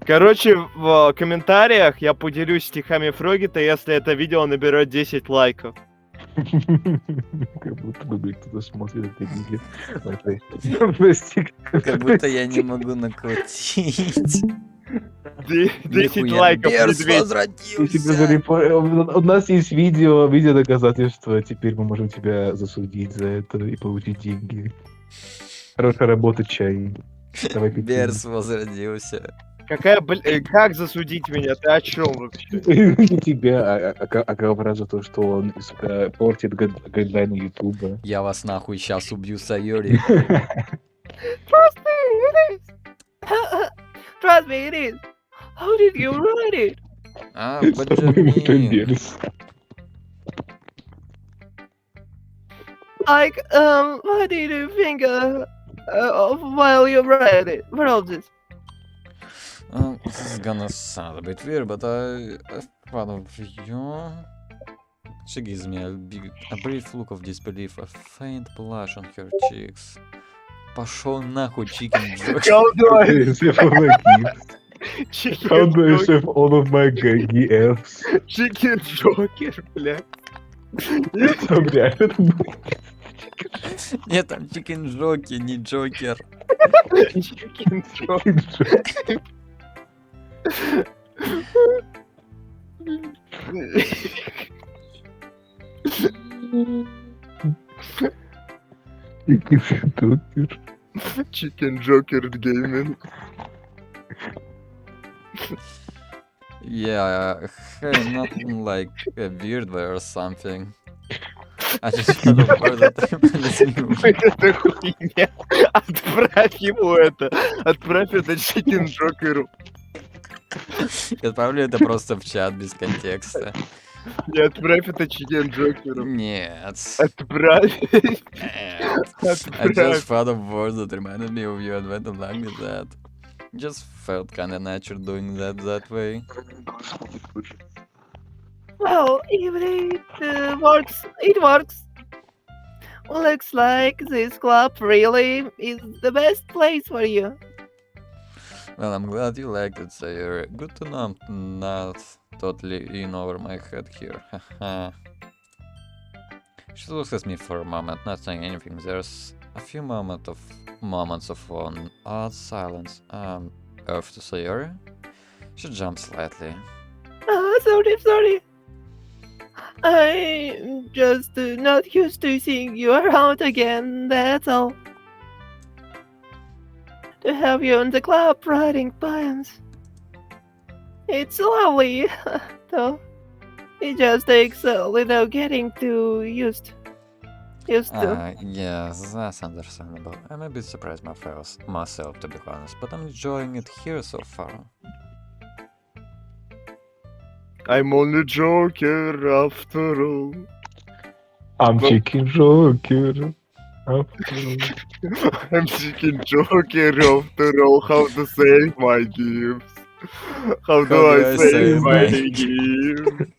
Короче, в комментариях я поделюсь стихами Фрогита, если это видео наберет 10 лайков.
Как будто бы кто-то смотрит это видео.
Как будто я не могу накрутить.
10
Нихуя.
лайков,
Берс
медведь.
возвратился.
У нас есть видео доказательства. Теперь мы можем тебя засудить за это и получить деньги. Хорошая работа, чай. Давай
Берс возродился.
Как засудить меня? Ты о чем вообще?
Не тебя, а Гавра за то, что он портит гайдлайны Ютуба.
Я вас нахуй сейчас убью, Сайори.
Trust me, it is! Trust me, it is! How did you write it?
А,
Это
поджими.
Берс.
Like, what did you think of while you wrote this?
This is gonna sound a bit weird, but I thought of you. She gives me a brief look of disbelief, a faint blush on her cheeks. Пошел нахуй, chicken joke.
How do I
How do I save all of my gaggy elves?
Chicken Joker, блядь.
Там реально
Нет, там chicken jockey, не Джокер.
Chicken Joker. Chicken Joker Gaming.
Yeah, nothing like a weird way or something. I just thought of words that
Это хуйня. Отправь ему это. Отправь это Chicken Joker'у.
Я отправлю это просто в чат без контекста.
Не отправь это Chicken Joker'у.
Нет.
Отправь.
Нет. I just
Отправь.
thought of words that reminded me of you and went along with that. Just felt kinda natural doing that way.
Well, even it works. It works. Looks like this club really is the best place for you.
Well, I'm glad you liked it, Sayuri. Good to know I'm not totally in over my head here. Haha. She looks at me for a moment, not saying anything. There's a few moments of one odd silence. Off to Sayuri. She jumps slightly.
Sorry. I'm just not used to seeing you around again, that's all. To have you in the club writing poems. It's lovely, though. It just takes a little getting used to.
Yes, that's understandable. I'm a bit surprised myself, to be honest, but I'm enjoying it here so far.
I'm only Joker after all.
I'm
Well-
chicken Joker. After all.
I'm seeking Joker after all. How to save my gifts? How do I save my gifts?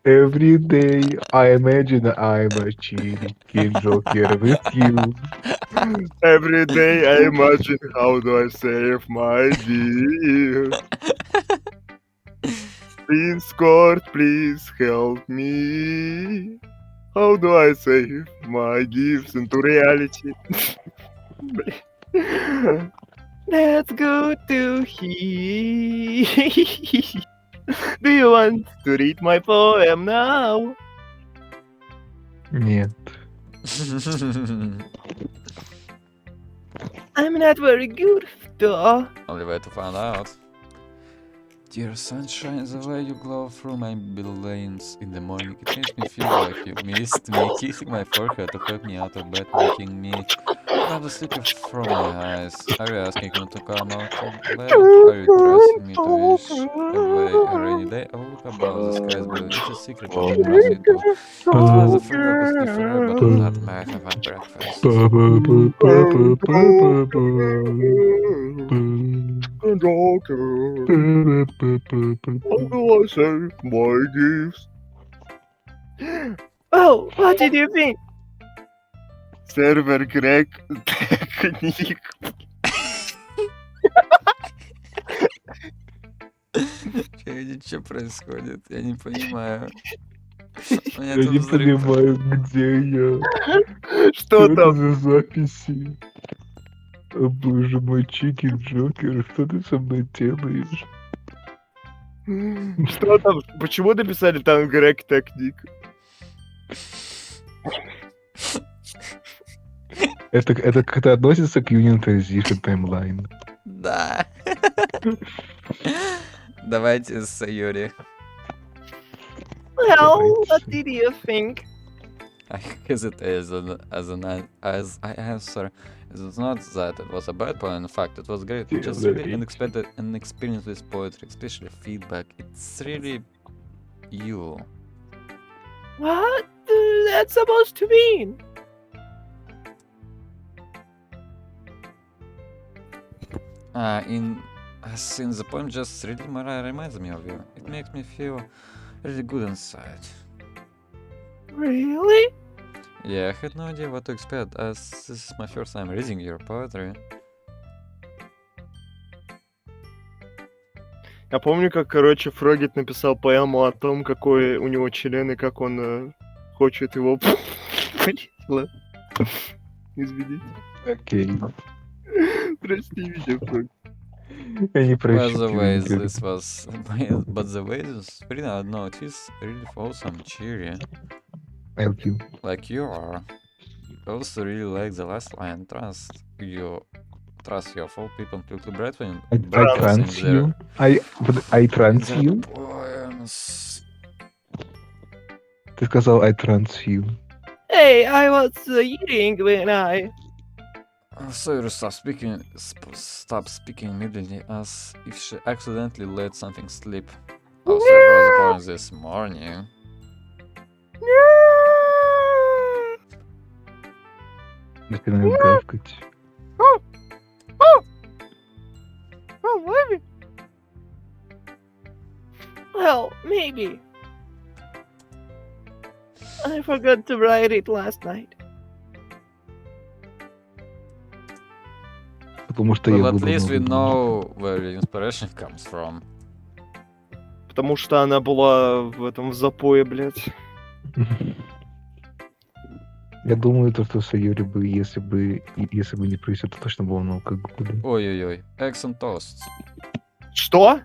Every day I imagine I'm a chicken Joker with you.
Every day I imagine how do I save my gifts. Please, God, please help me. How do I save my gifts into reality?
That's good to hear. Do you want to read my poem now?
Нет.
I'm not very good, though.
Only way to find out. Dear sunshine, the way you glow through my lanes in the morning, it makes me feel like you missed me, kissing my forehead to help me out of bed, making me wipe the sleep from my eyes. Are you asking me to come out of bed? Are you trusting me to wish away a rainy day? Oh, look above, the sky is blue. It's a secret what I promise you do. It was a food that could forever, but not matter at breakfast.
Joker, how do I save my gifts?
Oh, what did you think?
Сервер Грег Техник.
Что происходит? Я не понимаю. У меня
Я
тут
не
взрыв.
понимаю, где я.
Что
это
там?
за записи? О боже мой, Чикен Джокер, что ты со мной делаешь?
Что там? Почему написали там Грег Техник?
Это как-то относится к Union Transition Timeline.
Да. Давайте с Sayuri.
Well, what did you think?
I hesitate as I answer. It's not that it was a bad poem, in fact, it was great. It's just really unexpected and experience with poetry, especially feedback. It's really you.
What that's supposed to mean?
Since the poem just really reminds me of you. It makes me feel really good inside.
Really?
Yeah, I had no idea what to expect, as this is my first time reading your poetry.
Я помню, как, короче, Фрогит написал поэму о том, какой у него член и как он хочет его... Ладно. Извини.
Окей.
Прости меня, Фрогит.
Я не
By
прощу
the
тебя
way,
никогда.
this was... But the way this written out, no, it is really wholesome, cheery,
Thank you.
like you are. I also really like the last line, trust you of all people completely bright when
I trans you. I trans
their
you.
poems.
Ты сказал I trans you.
Hey, I was eating when I...
Sayuri stop speaking immediately, as if she accidentally let something slip. Also, I wrote the poem this morning.
Начинает гавкать.
Well, maybe. I forgot to write it last night.
Потому что я
Well, at
буду
least we
много
know where the inspiration comes from.
Потому что она была в этом в запое, блядь.
думать. Я думаю, то, что Сайори бы, если бы не происходит, то точно было на алкоголе.
Ой-ой-ой. Eggs and toast.
Что?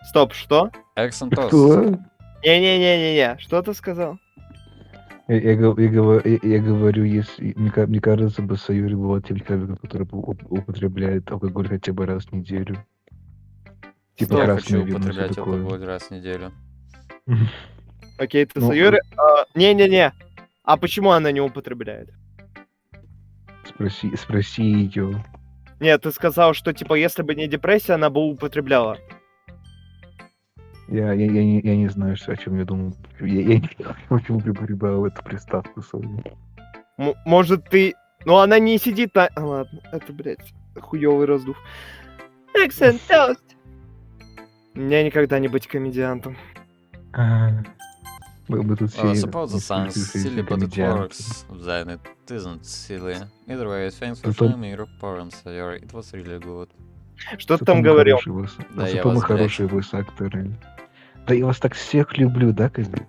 Стоп, что?
Eggs and toast.
Что?
Не-не-не-не-не. Что ты сказал?
Я говорю, если мне кажется, бы Сайори была тем человеком, который употребляет алкоголь хотя бы раз в неделю. Типа
Я
красное
хочу
вино, всё
употреблять
такое.
алкоголь раз в неделю.
Окей, ты
Ну,
Сайори? Не-не-не. А почему она не употребляет?
Спроси ее.
Нет, ты сказал, что типа если бы не депрессия, она бы употребляла.
Я не знаю, о чем я думал. Я не знаю, почему прибавил эту приставку свою.
Может ты... Ну она не сидит на... Ладно, это, блядь, хуёвый раздув.
Eggs and toast.
Мне никогда не быть комедиантом.
Мы тут все...
Suppose it sounds silly, but it works. Then it isn't silly. Either way, thanks for
Зато-
showing me your porn, Sayori. It was really good.
Что ты там говорил?
Да, я
Зато мы
вас, блядь.
хорошие войс-акторы. Да я вас так всех люблю, да, Козел?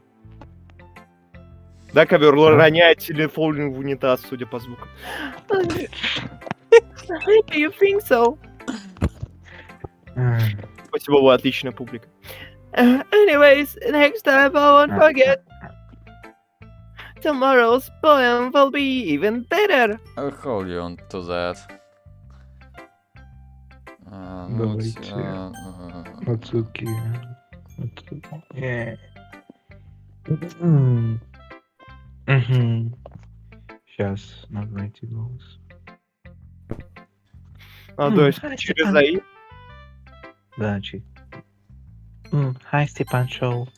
Да, ковер роняет телефон в унитаз, судя по звуку.
Do you think so?
Спасибо, вы отличная публика.
Anyways, next time I won't forget. Tomorrow's poem will be even better.
I'll hold you on to that.
Давайте. Отсылки. Сейчас надо найти голос.
А, то есть через АИ?
Да,
Hi, Stepan Show.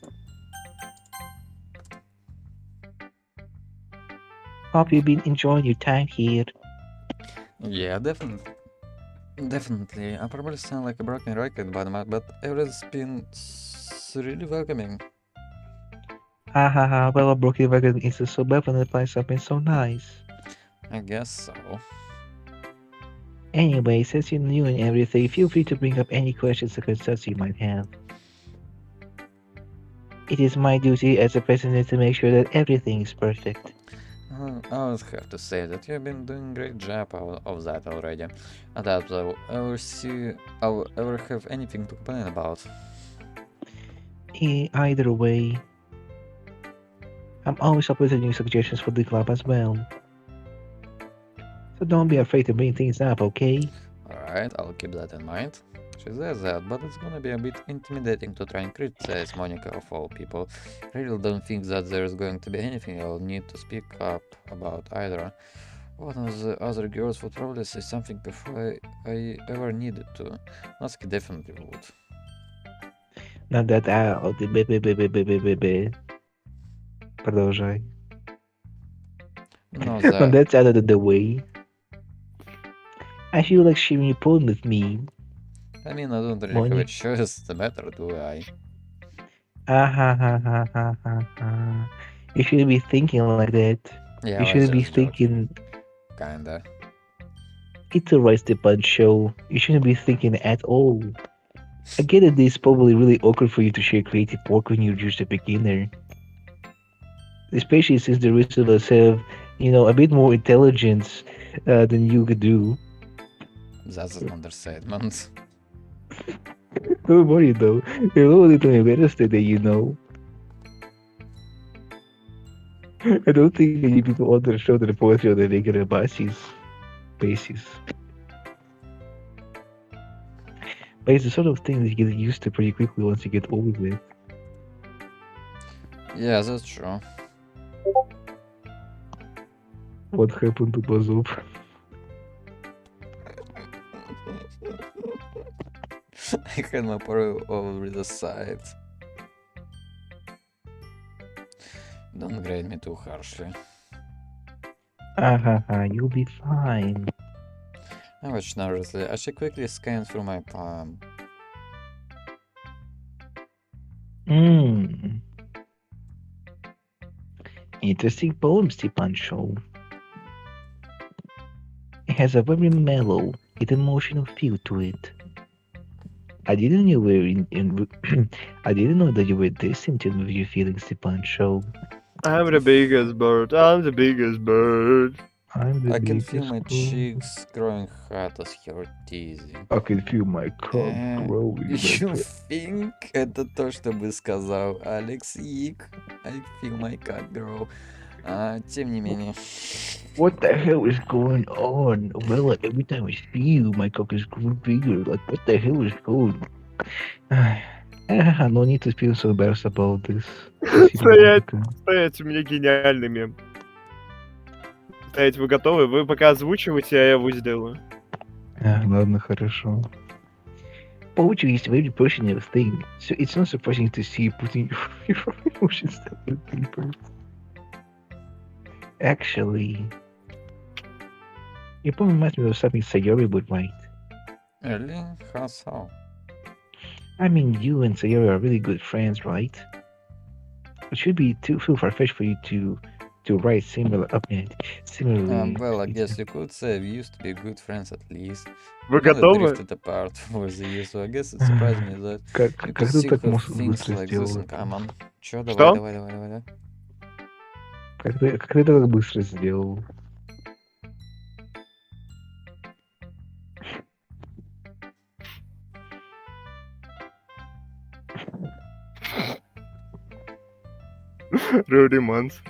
Hope you've been enjoying your time here.
Yeah, definitely. Definitely. I probably sound like a broken record by the mouth, but everything's been really welcoming.
Ha ha ha, well, a broken record is a suburb and the place have been so nice.
I guess so.
Anyway, since you're new and everything, feel free to bring up any questions or concerns you might have. It is my duty as a president to make sure that everything is perfect.
I would have to say that you've been doing a great job of that already. I doubt I'll ever have anything to complain about.
Either way, I'm always open to new suggestions for the club as well. So don't be afraid to bring things up, okay?
Alright, I'll keep that in mind. She says that, but it's gonna be a bit intimidating to try and criticize Monica of all people. I really don't think that there's going to be anything I'll need to speak up about either. One of the other girls would probably say something before I ever needed to. Natsuki definitely would.
Not that out. Продолжай.
No,
Now that's out of the way. I feel like sharing your poem with me.
I mean, I don't really have a
Monica.
choice the matter, do I?
You shouldn't be thinking like that.
Yeah,
You
I
shouldn't
was
be
just joking.
thinking.
Kinda.
It's a right Stepan show. You shouldn't be thinking at all. I get that it's probably really awkward for you to share creative work when you're just a beginner. Especially since the rest of us have, a bit more intelligence than you could do.
That's an understatement.
Don't worry though, you're a little embarrassed that you know. I don't think many people want to show the poetry on a regular basis. But it's the sort of thing that you get used to pretty quickly once you get over with.
Yeah, that's true.
What happened to Bazov?
I had my pearl over the side. Don't grade me too harshly.
You'll be fine.
I watched nervously. I should quickly scan through my palm.
Interesting poem, Stepan Show. It has a very mellow,
get emotional feel to it. I didn't know you were I didn't know that you were this in tune with your feelings, Stepan. Show.
I'm the biggest bird. I'm the biggest bird.
I'm the
I can feel
biggest
my
bird.
cheeks growing hot as her teasing.
I can feel my cock growing.
You think это то, что бы сказал Алекс Ик? I feel my cock grow. Тем не менее.
What the hell is going on? Well, like, every time I see you, my cock is growing bigger. Like, what the hell is going on? No need to feel so embarrassed about this.
Стоять, стоять, у меня гениальный мем. Стоять, вы готовы? Вы пока озвучиваете, а я его сделаю.
Ладно, хорошо. Poetry is a very personal thing, so it's not surprising to see you putting your emotions down on paper. Actually, your poem reminds me of something Sayori would write.
Really? How so?
I mean, you and Sayori are really good friends, right? It should be too far-fetched for you to write similarly.
Well, I guess you could say we used to be good friends at least.
Вы
We only
готовы?
drifted apart over the years, so I guess it surprised me that
Как
you
как
could
ты
still
так
have things
быстро
like this
сделал?
in common. Чё,
Что?
давай.
Как ты это так быстро сделал?
Руди Манс.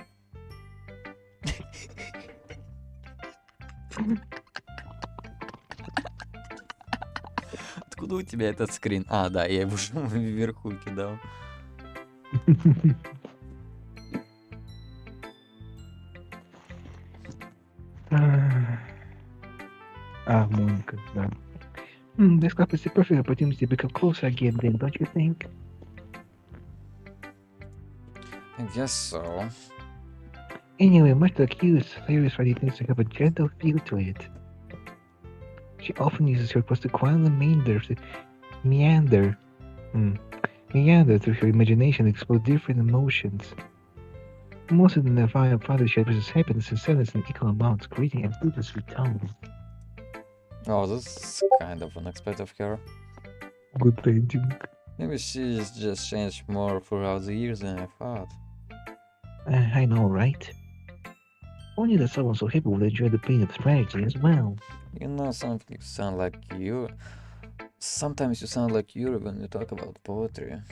Откуда у тебя этот скрин? А, да, я его уже вверху кидал.
Моника, да. This cup is the perfect opportunity to become closer again, then, don't you think?
I guess so.
Anyway, much like you, Sayori's writing tends to have a gentle feel to it. She often uses her words to quietly meander through her imagination and explore different emotions. Most of the divine father she expresses happiness and sadness in equal amounts, creating a bittersweet tone.
Oh, that's kind of unexpected of her.
Good ending.
Maybe she's just changed more throughout the years than I thought.
I know, right? Only that someone so happy would enjoy the pain of tragedy as well.
You know, sometimes you sound like you. Sometimes you sound like Yuri when you talk about poetry.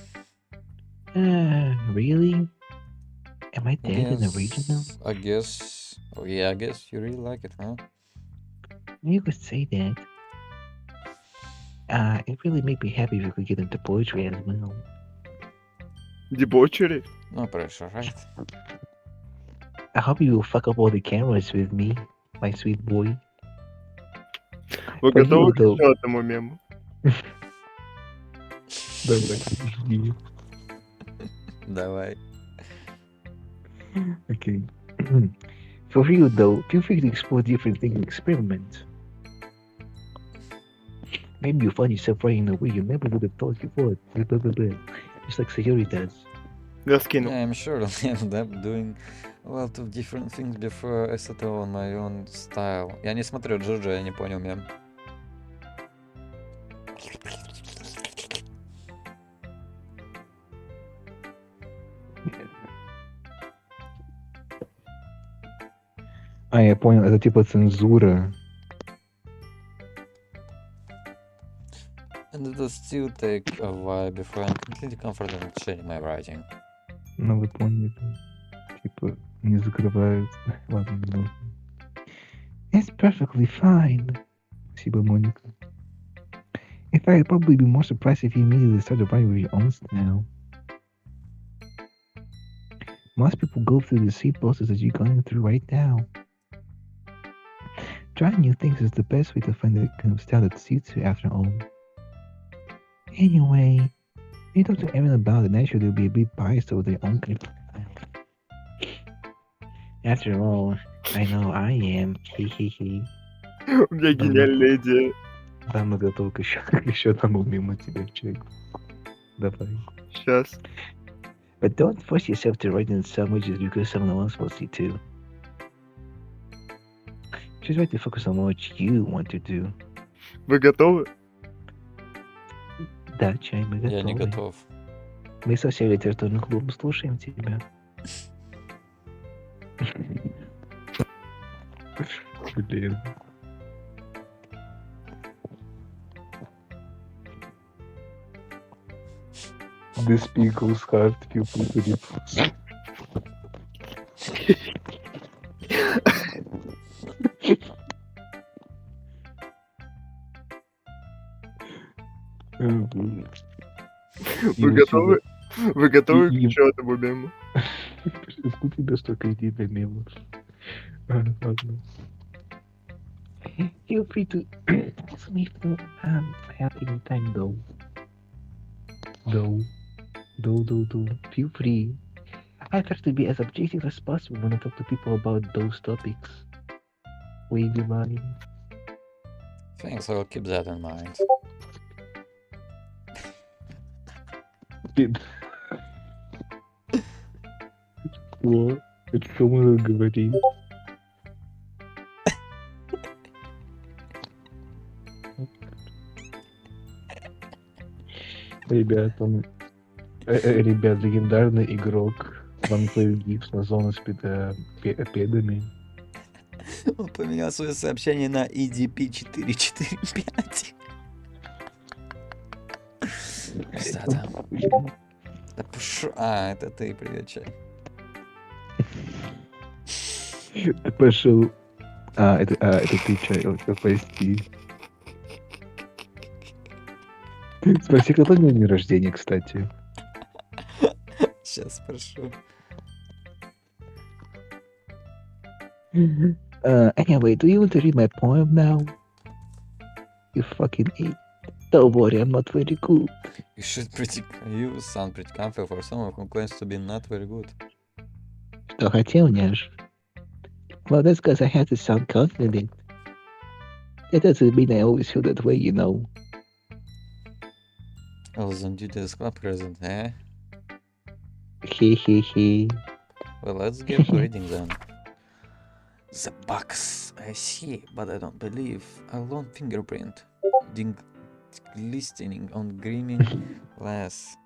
Really? Am I dead in the original?
I guess. Oh yeah, I guess you really like it, huh?
You could say that. It really made me happy if we could get into poetry as well.
Дебочери.
No pressure, right?
I hope you will fuck up all the cameras with me, my sweet boy.
Вы
But
готовы
you
к
though.
еще одному мему?
Давай.
Okay. For you though, feel free to explore different things and experiment. Maybe you'll find yourself writing in a way you never would have thought you would. Just like Sayori does.
Я скину.
Yeah, I'm sure I'll end up doing a lot of different things before I settle on my own style. Я не смотрю Джоджо, я не понял мем.
Я понял, это типа цензура.
And it'll still take a while before I'm completely comfortable with changing my writing.
Ну вы поняли, типа не закрывается. Ладно, не нужно. It's perfectly fine. Спасибо, Моника. In fact, I'd probably be more surprised if you immediately started writing with your own style. Most people go through the same process that you're going through right now. Trying new things is the best way to find the kind of style that suits you after all. Anyway, when you talk to everyone about it, naturally they'll be a bit biased over their own kind of style. After all, I know I am. Хе-хе-хе.
У меня гениальная идея.
Да, мы готовы к еще одному мимо тебе, человек. Давай.
Сейчас.
But don't force yourself to write in some way just because someone else wants you to. Just try to focus on what you want to do.
Вы готовы?
Да, чай, мы готовы.
Я не готов.
Мы со всей литературным клубом слушаем тебя. Блин. This pickle's heart feel pretty.
Вы готовы? Вы готовы к
И-
еще одному мему?
У тебя столько идей для мемов. Ладно. Feel free to ask me if you have any time though. Feel free. I try to be as objective as possible when I talk to people about those topics. Wavy line.
Thanks, I will keep that in mind.
Что? О чем мы говорим? Ребят, легендарный игрок Ванплей Гипс на зону с педами.
Он поменял свое сообщение на EDP 445. Кстати. Да пошел. А, это ты, привет, чай.
Ты пошел. Это ты, чай, прости. Спроси, когда у него день рождения, кстати.
Сейчас спрошу.
Anyway, do you want to read my poem now? You fucking idiot. Don't worry, I'm not very good.
You sound pretty comfy for someone who claims to be not very good.
Что хотел, няш? Well, that's because I have to sound confident. That doesn't mean I always feel that way, you know.
I was on duty as club president, eh?
He.
Well, let's get to reading then. The box, I see, but I don't believe. A lone fingerprint. Glistening on gleaming glass.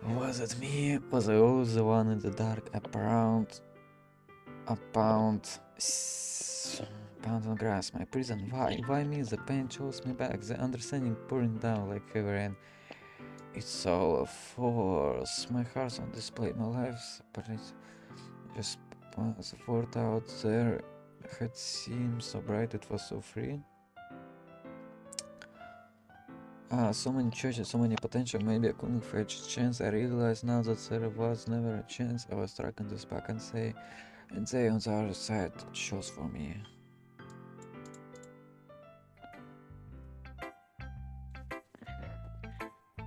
Was it me? Was I always the one in the dark? A pound on grass, my prison. Why me? The pain chose me back, the understanding pouring down like heavy rain. It's all a force. My heart's on display, my life's just the fort out there had seemed so bright, it was so free. So many choices, so many potential, maybe I couldn't fetch a chance. I realized now that there was never a chance. I was struck in this back and they on the other side chose for me.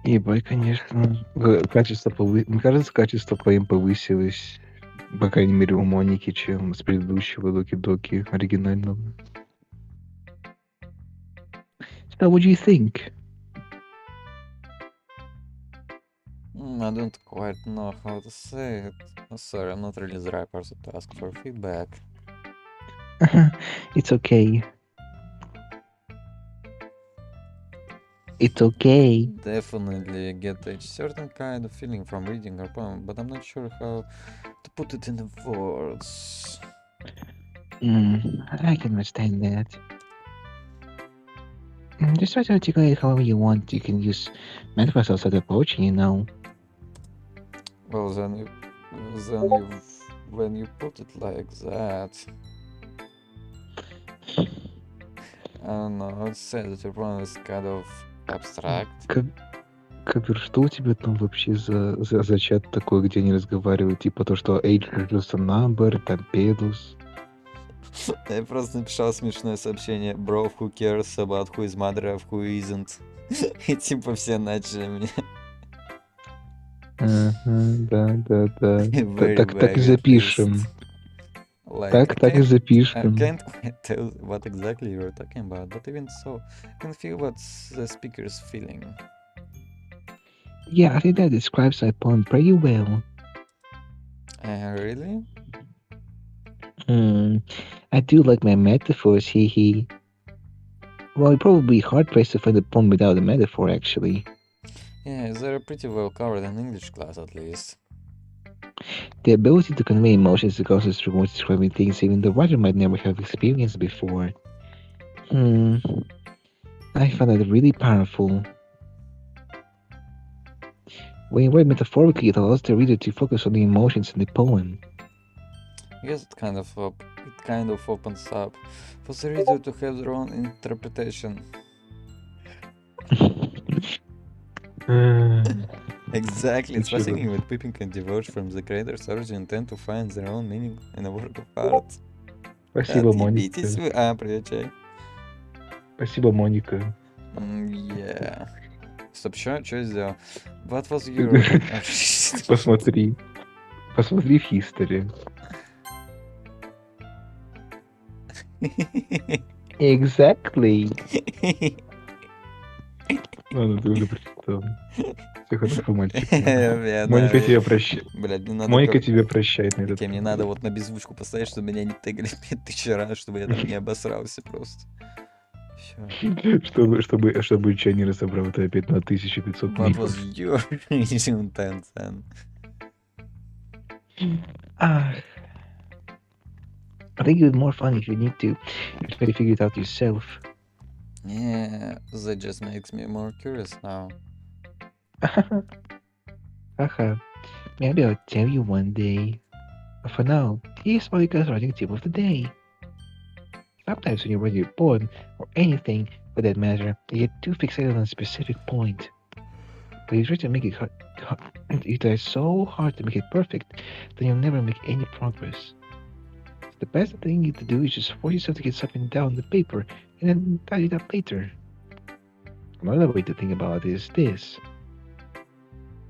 Ебать, конечно. Мне кажется, качество поим повысилось, по крайней мере, у Моники, чем с предыдущего Доки-Доки оригинального. So, what do you think?
I don't quite know how to say it. Sorry, I'm not really the right person to ask for feedback.
It's okay. It's okay.
Definitely get a certain kind of feeling from reading her poem, but I'm not sure how to put it in words.
I can understand that. Just try to articulate however you want. You can use metaphors outside the poetry, you know.
Well, when you put it like that, I don't know, I would say that your poem is kind of abstract.
Кабер, что у тебя там вообще за чат такой, где они разговаривают? Типа то, что age is just a number, там pedals.
Я просто написал смешное сообщение. Bro, who cares about who is mother of who isn't? И типа все начали мне.
Да.
Very
Так и запишем.
Like,
Так и
I
запишем.
can't quite tell what exactly you're talking about, but even so, I can feel what the speaker's feeling.
Yeah, I think that describes my poem pretty well.
Really?
I do like my metaphors, he. Well, it'd probably be hard pressed to find a poem without a metaphor, actually.
Yeah, they're pretty well covered in English class at least.
The ability to convey emotions goes through words describing things even the writer might never have experienced before. I find that really powerful. When you write metaphorically, it allows the reader to focus on the emotions in the poem.
I guess it kind of opens up for the reader to have their own interpretation. Exactly, it's fascinating when people can diverge from the creator's original intent to find their own meaning in a work of art.
Спасибо, Моника.
Отъебитесь вы. А, привет, чай.
Спасибо, Моника.
Yeah. Стоп, что я сделал? What was your...
Посмотри. Посмотри в history. Exactly. Ладно, ты уже прочитал. Все хорошо, мальчик. Моника тебя прощает.
Блядь, мне надо...
Моника тебя прощает на этот
Мне надо вот на беззвучку поставить, чтобы меня не тегали 5000 раз, чтобы я там не обосрался просто. Всё.
Чтобы чай не разобрал это опять на 1500
What
клипов.
was your intent then?
I think it would be more fun if you need to try to figure it out yourself.
Yeah, that just makes me more curious now.
Haha. Maybe I'll tell you one day. But for now, here's Monica's writing tip of the day. Sometimes when you write your poem, or anything for that matter, you get too fixated on a specific point. But you try to make it hard, you try so hard to make it perfect, then you'll never make any progress. So the best thing you to do is just force yourself to get something down on the paper, and then tidy it up later. Another way to think about it is this.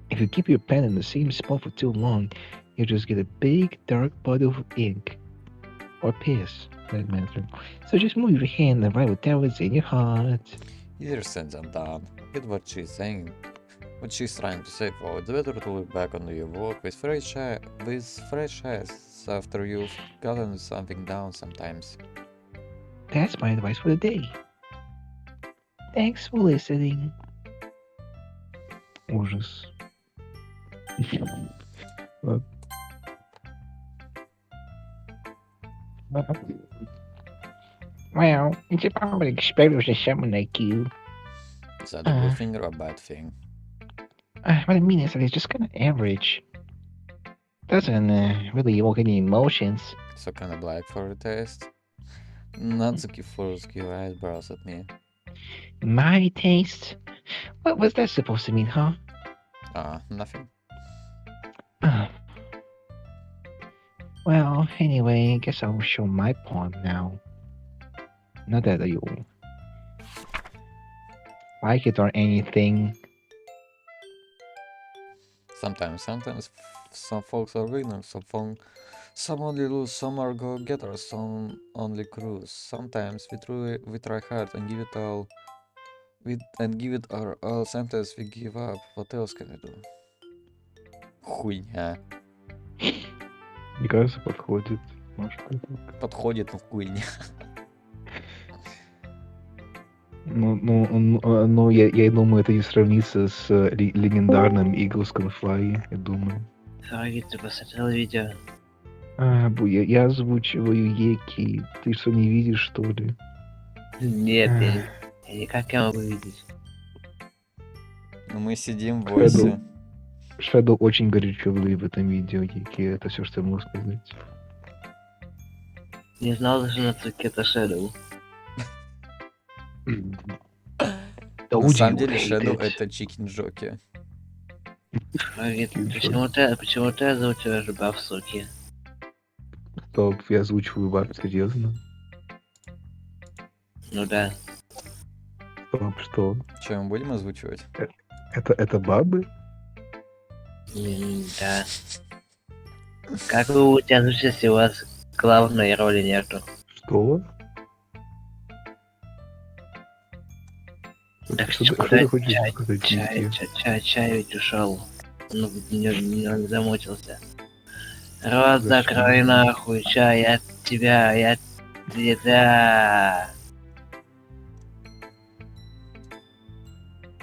If you keep your pen in the same spot for too long, you'll just get a big dark body of ink. Or piss, for that matter. So just move your hand and write whatever's in your heart.
Easier said than done. Get what she's saying. What she's trying to say for it's better to look back on your work with fresh eyes after you've gotten something down sometimes.
That's my advice for the day. Thanks for listening. Ужас. Ладно. Well, it's a probably experience with someone like you.
Is that a good thing or a bad thing?
What I mean is that it's just kind of average. Doesn't really evoke any emotions.
So kind of black for the taste. Not the first give eyebrows at me.
My taste? What was that supposed to mean, huh?
Nothing.
Well, anyway, I guess I'll show my poem now. Not that you like it or anything.
Sometimes some folks are winners, some only lose, some are go-getters, some only cruise. Sometimes we try hard and give it all. Give it our all. Sometimes we give up. What else can we do? Хуйня.
Мне кажется, подходит. Может,
Подходит, но хуйня.
Ну, я думаю, это не сравнится с легендарным Eagles Can Fly, я думаю.
Фараид, ты посмотрел видео?
Я озвучиваю Еки. Ты что, не видишь, что ли?
Нет, я никак не могу видеть.
Ну мы сидим в войсе.
Shadow очень горячо в этом видео, Еки. Это все, что я могу сказать.
Не знал, что на цветке это Shadow.
На самом деле Shadow это чикен Джоки.
Фараид, почему ты озвучиваешь баф, суки?
Стоп, я озвучиваю баб, серьезно?
Ну да.
Стоп, что?
Что, мы будем озвучивать?
Это бабы?
Да. Как вы будете озвучивать, если у вас главной роли нету?
Что?
Так
Что ты хочешь сказать?
чай ведь ушел. Ну, не замучился. Рот
За что?
закрой нахуй, ча, я тебя.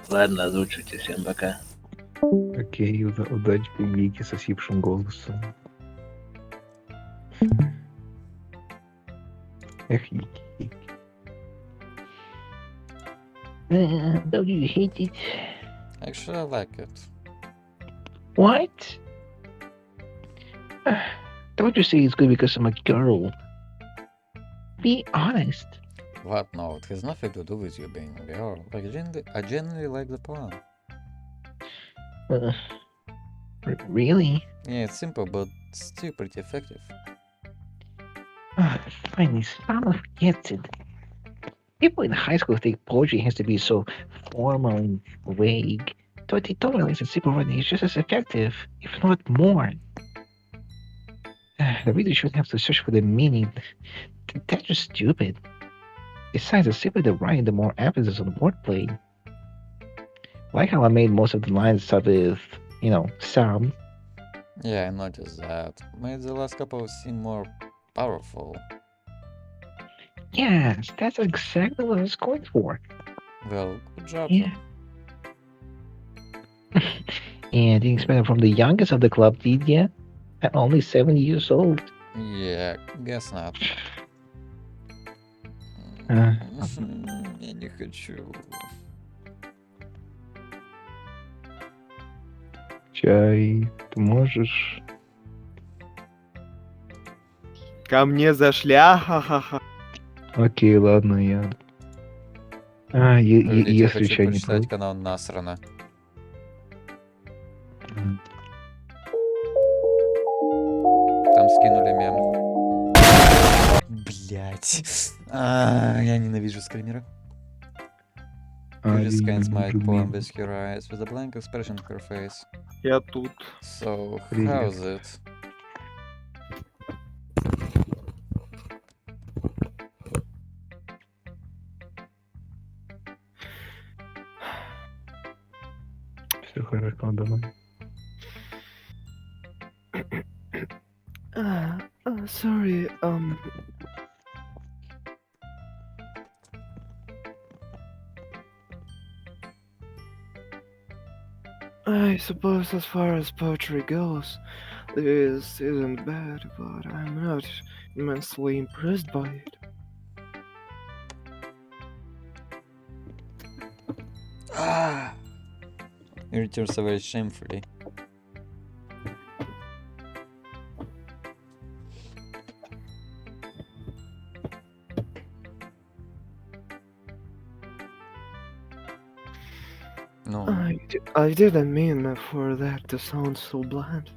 Ладно, озвучивайте, всем пока.
Окей, удачи публике с осипшим голосом. Эх, Вики.
Don't you hate it?
Actually, I like it.
What? Don't you say it's good because I'm a girl? Be honest.
What? No, it has nothing to do with you being a girl. I genuinely like the plan.
Really?
Yeah, it's simple, but still pretty effective.
Finally, someone gets it. People in high school think poetry has to be so formal and vague. But they don't realize that simple writing is just as effective, if not more. The reader shouldn't have to search for the meaning. That's just stupid. Besides, the simpler the writing, the more emphasis on wordplay. Like how I made most of the lines start with, some.
Yeah, I noticed that. Made the last couple seem more powerful.
Yes, that's exactly what I was going for.
Well, good job.
Yeah. And didn't expect it from the youngest of the club, did ya? At only 7 years old.
Yeah, guess not.
Uh,
Я не хочу.
Чай, ты можешь...
Ко мне зашли, ха-ха-ха.
Окей, ладно, я...
Подождите, я
если
хочу
чай не
прочитать
против.
канал Насрана. Там скинули мем. Блять. Я ненавижу скримера. She just scans my poem with her eyes with a blank expression on her face.
Я тут.
So,
Привет.
how's it?
Все хорошо, давай.
Sorry, I suppose as far as poetry goes, this isn't bad, but I'm not immensely impressed by it.
He returns very shamefully. No.
I didn't mean for that to sound so bland.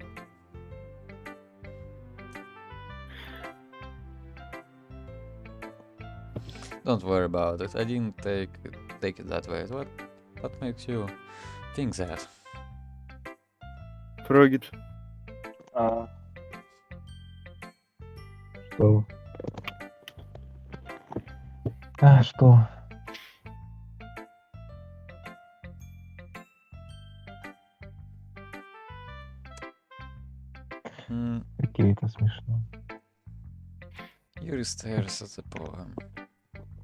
Don't worry about it. I didn't take it that way. What makes you think that?
Прогит.
Что?
Что? Окей, это смешно.
Yuri stares at the poem.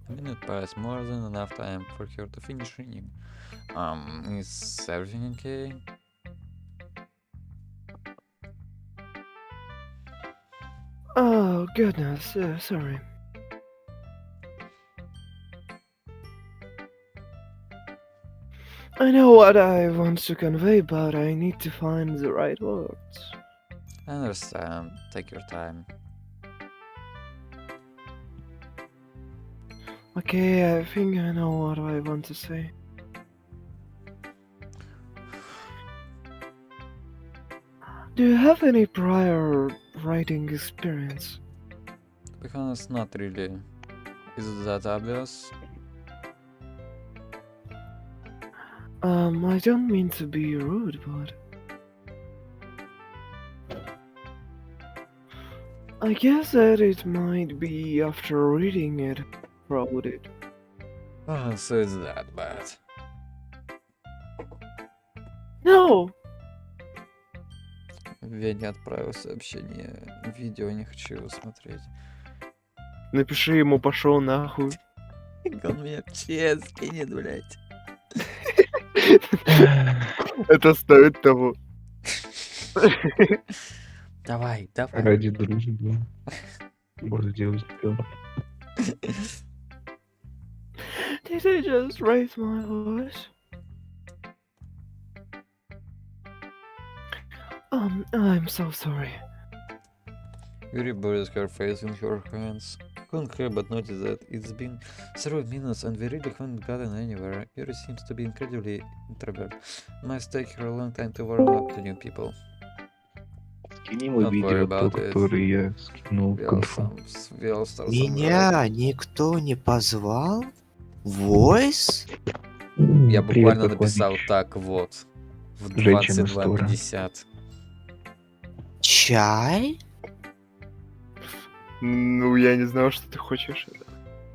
A minute passed, more than enough time for her to finish reading. Is everything okay?
Oh, goodness, sorry. I know what I want to convey, but I need to find the right words.
I understand. Take your time.
Okay, I think I know what I want to say. Do you have any prior writing experience?
To be honest, not really. Is it that obvious?
I don't mean to be rude, but I guess that it might be after reading it, wrote it.
Oh, so it's that bad. Вене отправил сообщение. Видео не хочу его смотреть.
Напиши ему, пошел нахуй.
Он меня в ЧС кинет, блядь.
Это стоит того.
Давай, давай.
Ради дружбы. Можно делать всё.
Did I just raise my voice? I'm so sorry.
Yuri buries her face in her hands. Couldn't help but notice that it's been several minutes and we really haven't gotten anywhere. Yuri seems to be incredibly introvert. Must take her a long time to warm up to new people.
Скини ему
Don't worry
видео, то,
about it.
которое я скинул в
We'll
конфу.
start some
Меня никто не позвал? Войс?
Я
Привет,
буквально написал
Пахомич.
так вот. В
Женщина Стора.
22:50.
Чай?
Ну, я не знал, что ты хочешь.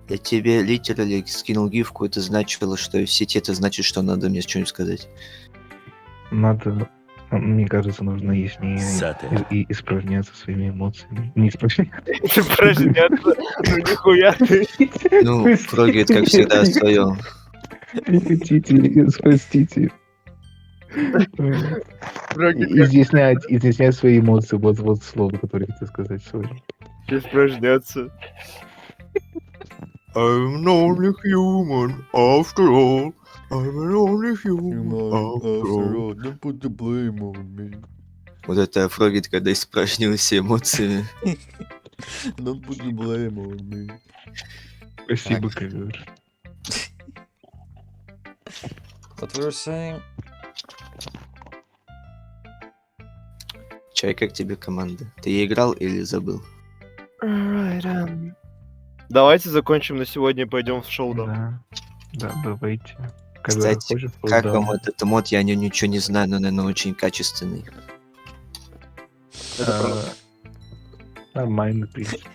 Я тебе литерали скинул гифку, это значило, что в сети это значит, что надо мне что-нибудь сказать.
Надо, мне кажется, нужно яснее и испражняться своими эмоциями. Не испражняться.
Ты прожнется, ну нихуя ты.
Ну, прогрет, как всегда, свое.
Не хотите, простите. Изъяснять свои эмоции. Вот слово, которое хотел сказать сегодня.
Сейчас прожнется.
I'm an only human, after all. I'm an only human, after all.
Don't put the blame on me.
Вот это Фрогет, когда испражнился эмоциями.
Don't put the blame on me.
Спасибо,
Так.
ковер.
What we were saying?
Чай, как тебе команда? Ты играл или забыл?
Alright,
Давайте закончим на сегодня и пойдем в шоу-даун.
Да, давайте.
Кстати, как вам этот мод, я о нем ничего не знаю, но, наверное, очень качественный.
Нормально, в принципе.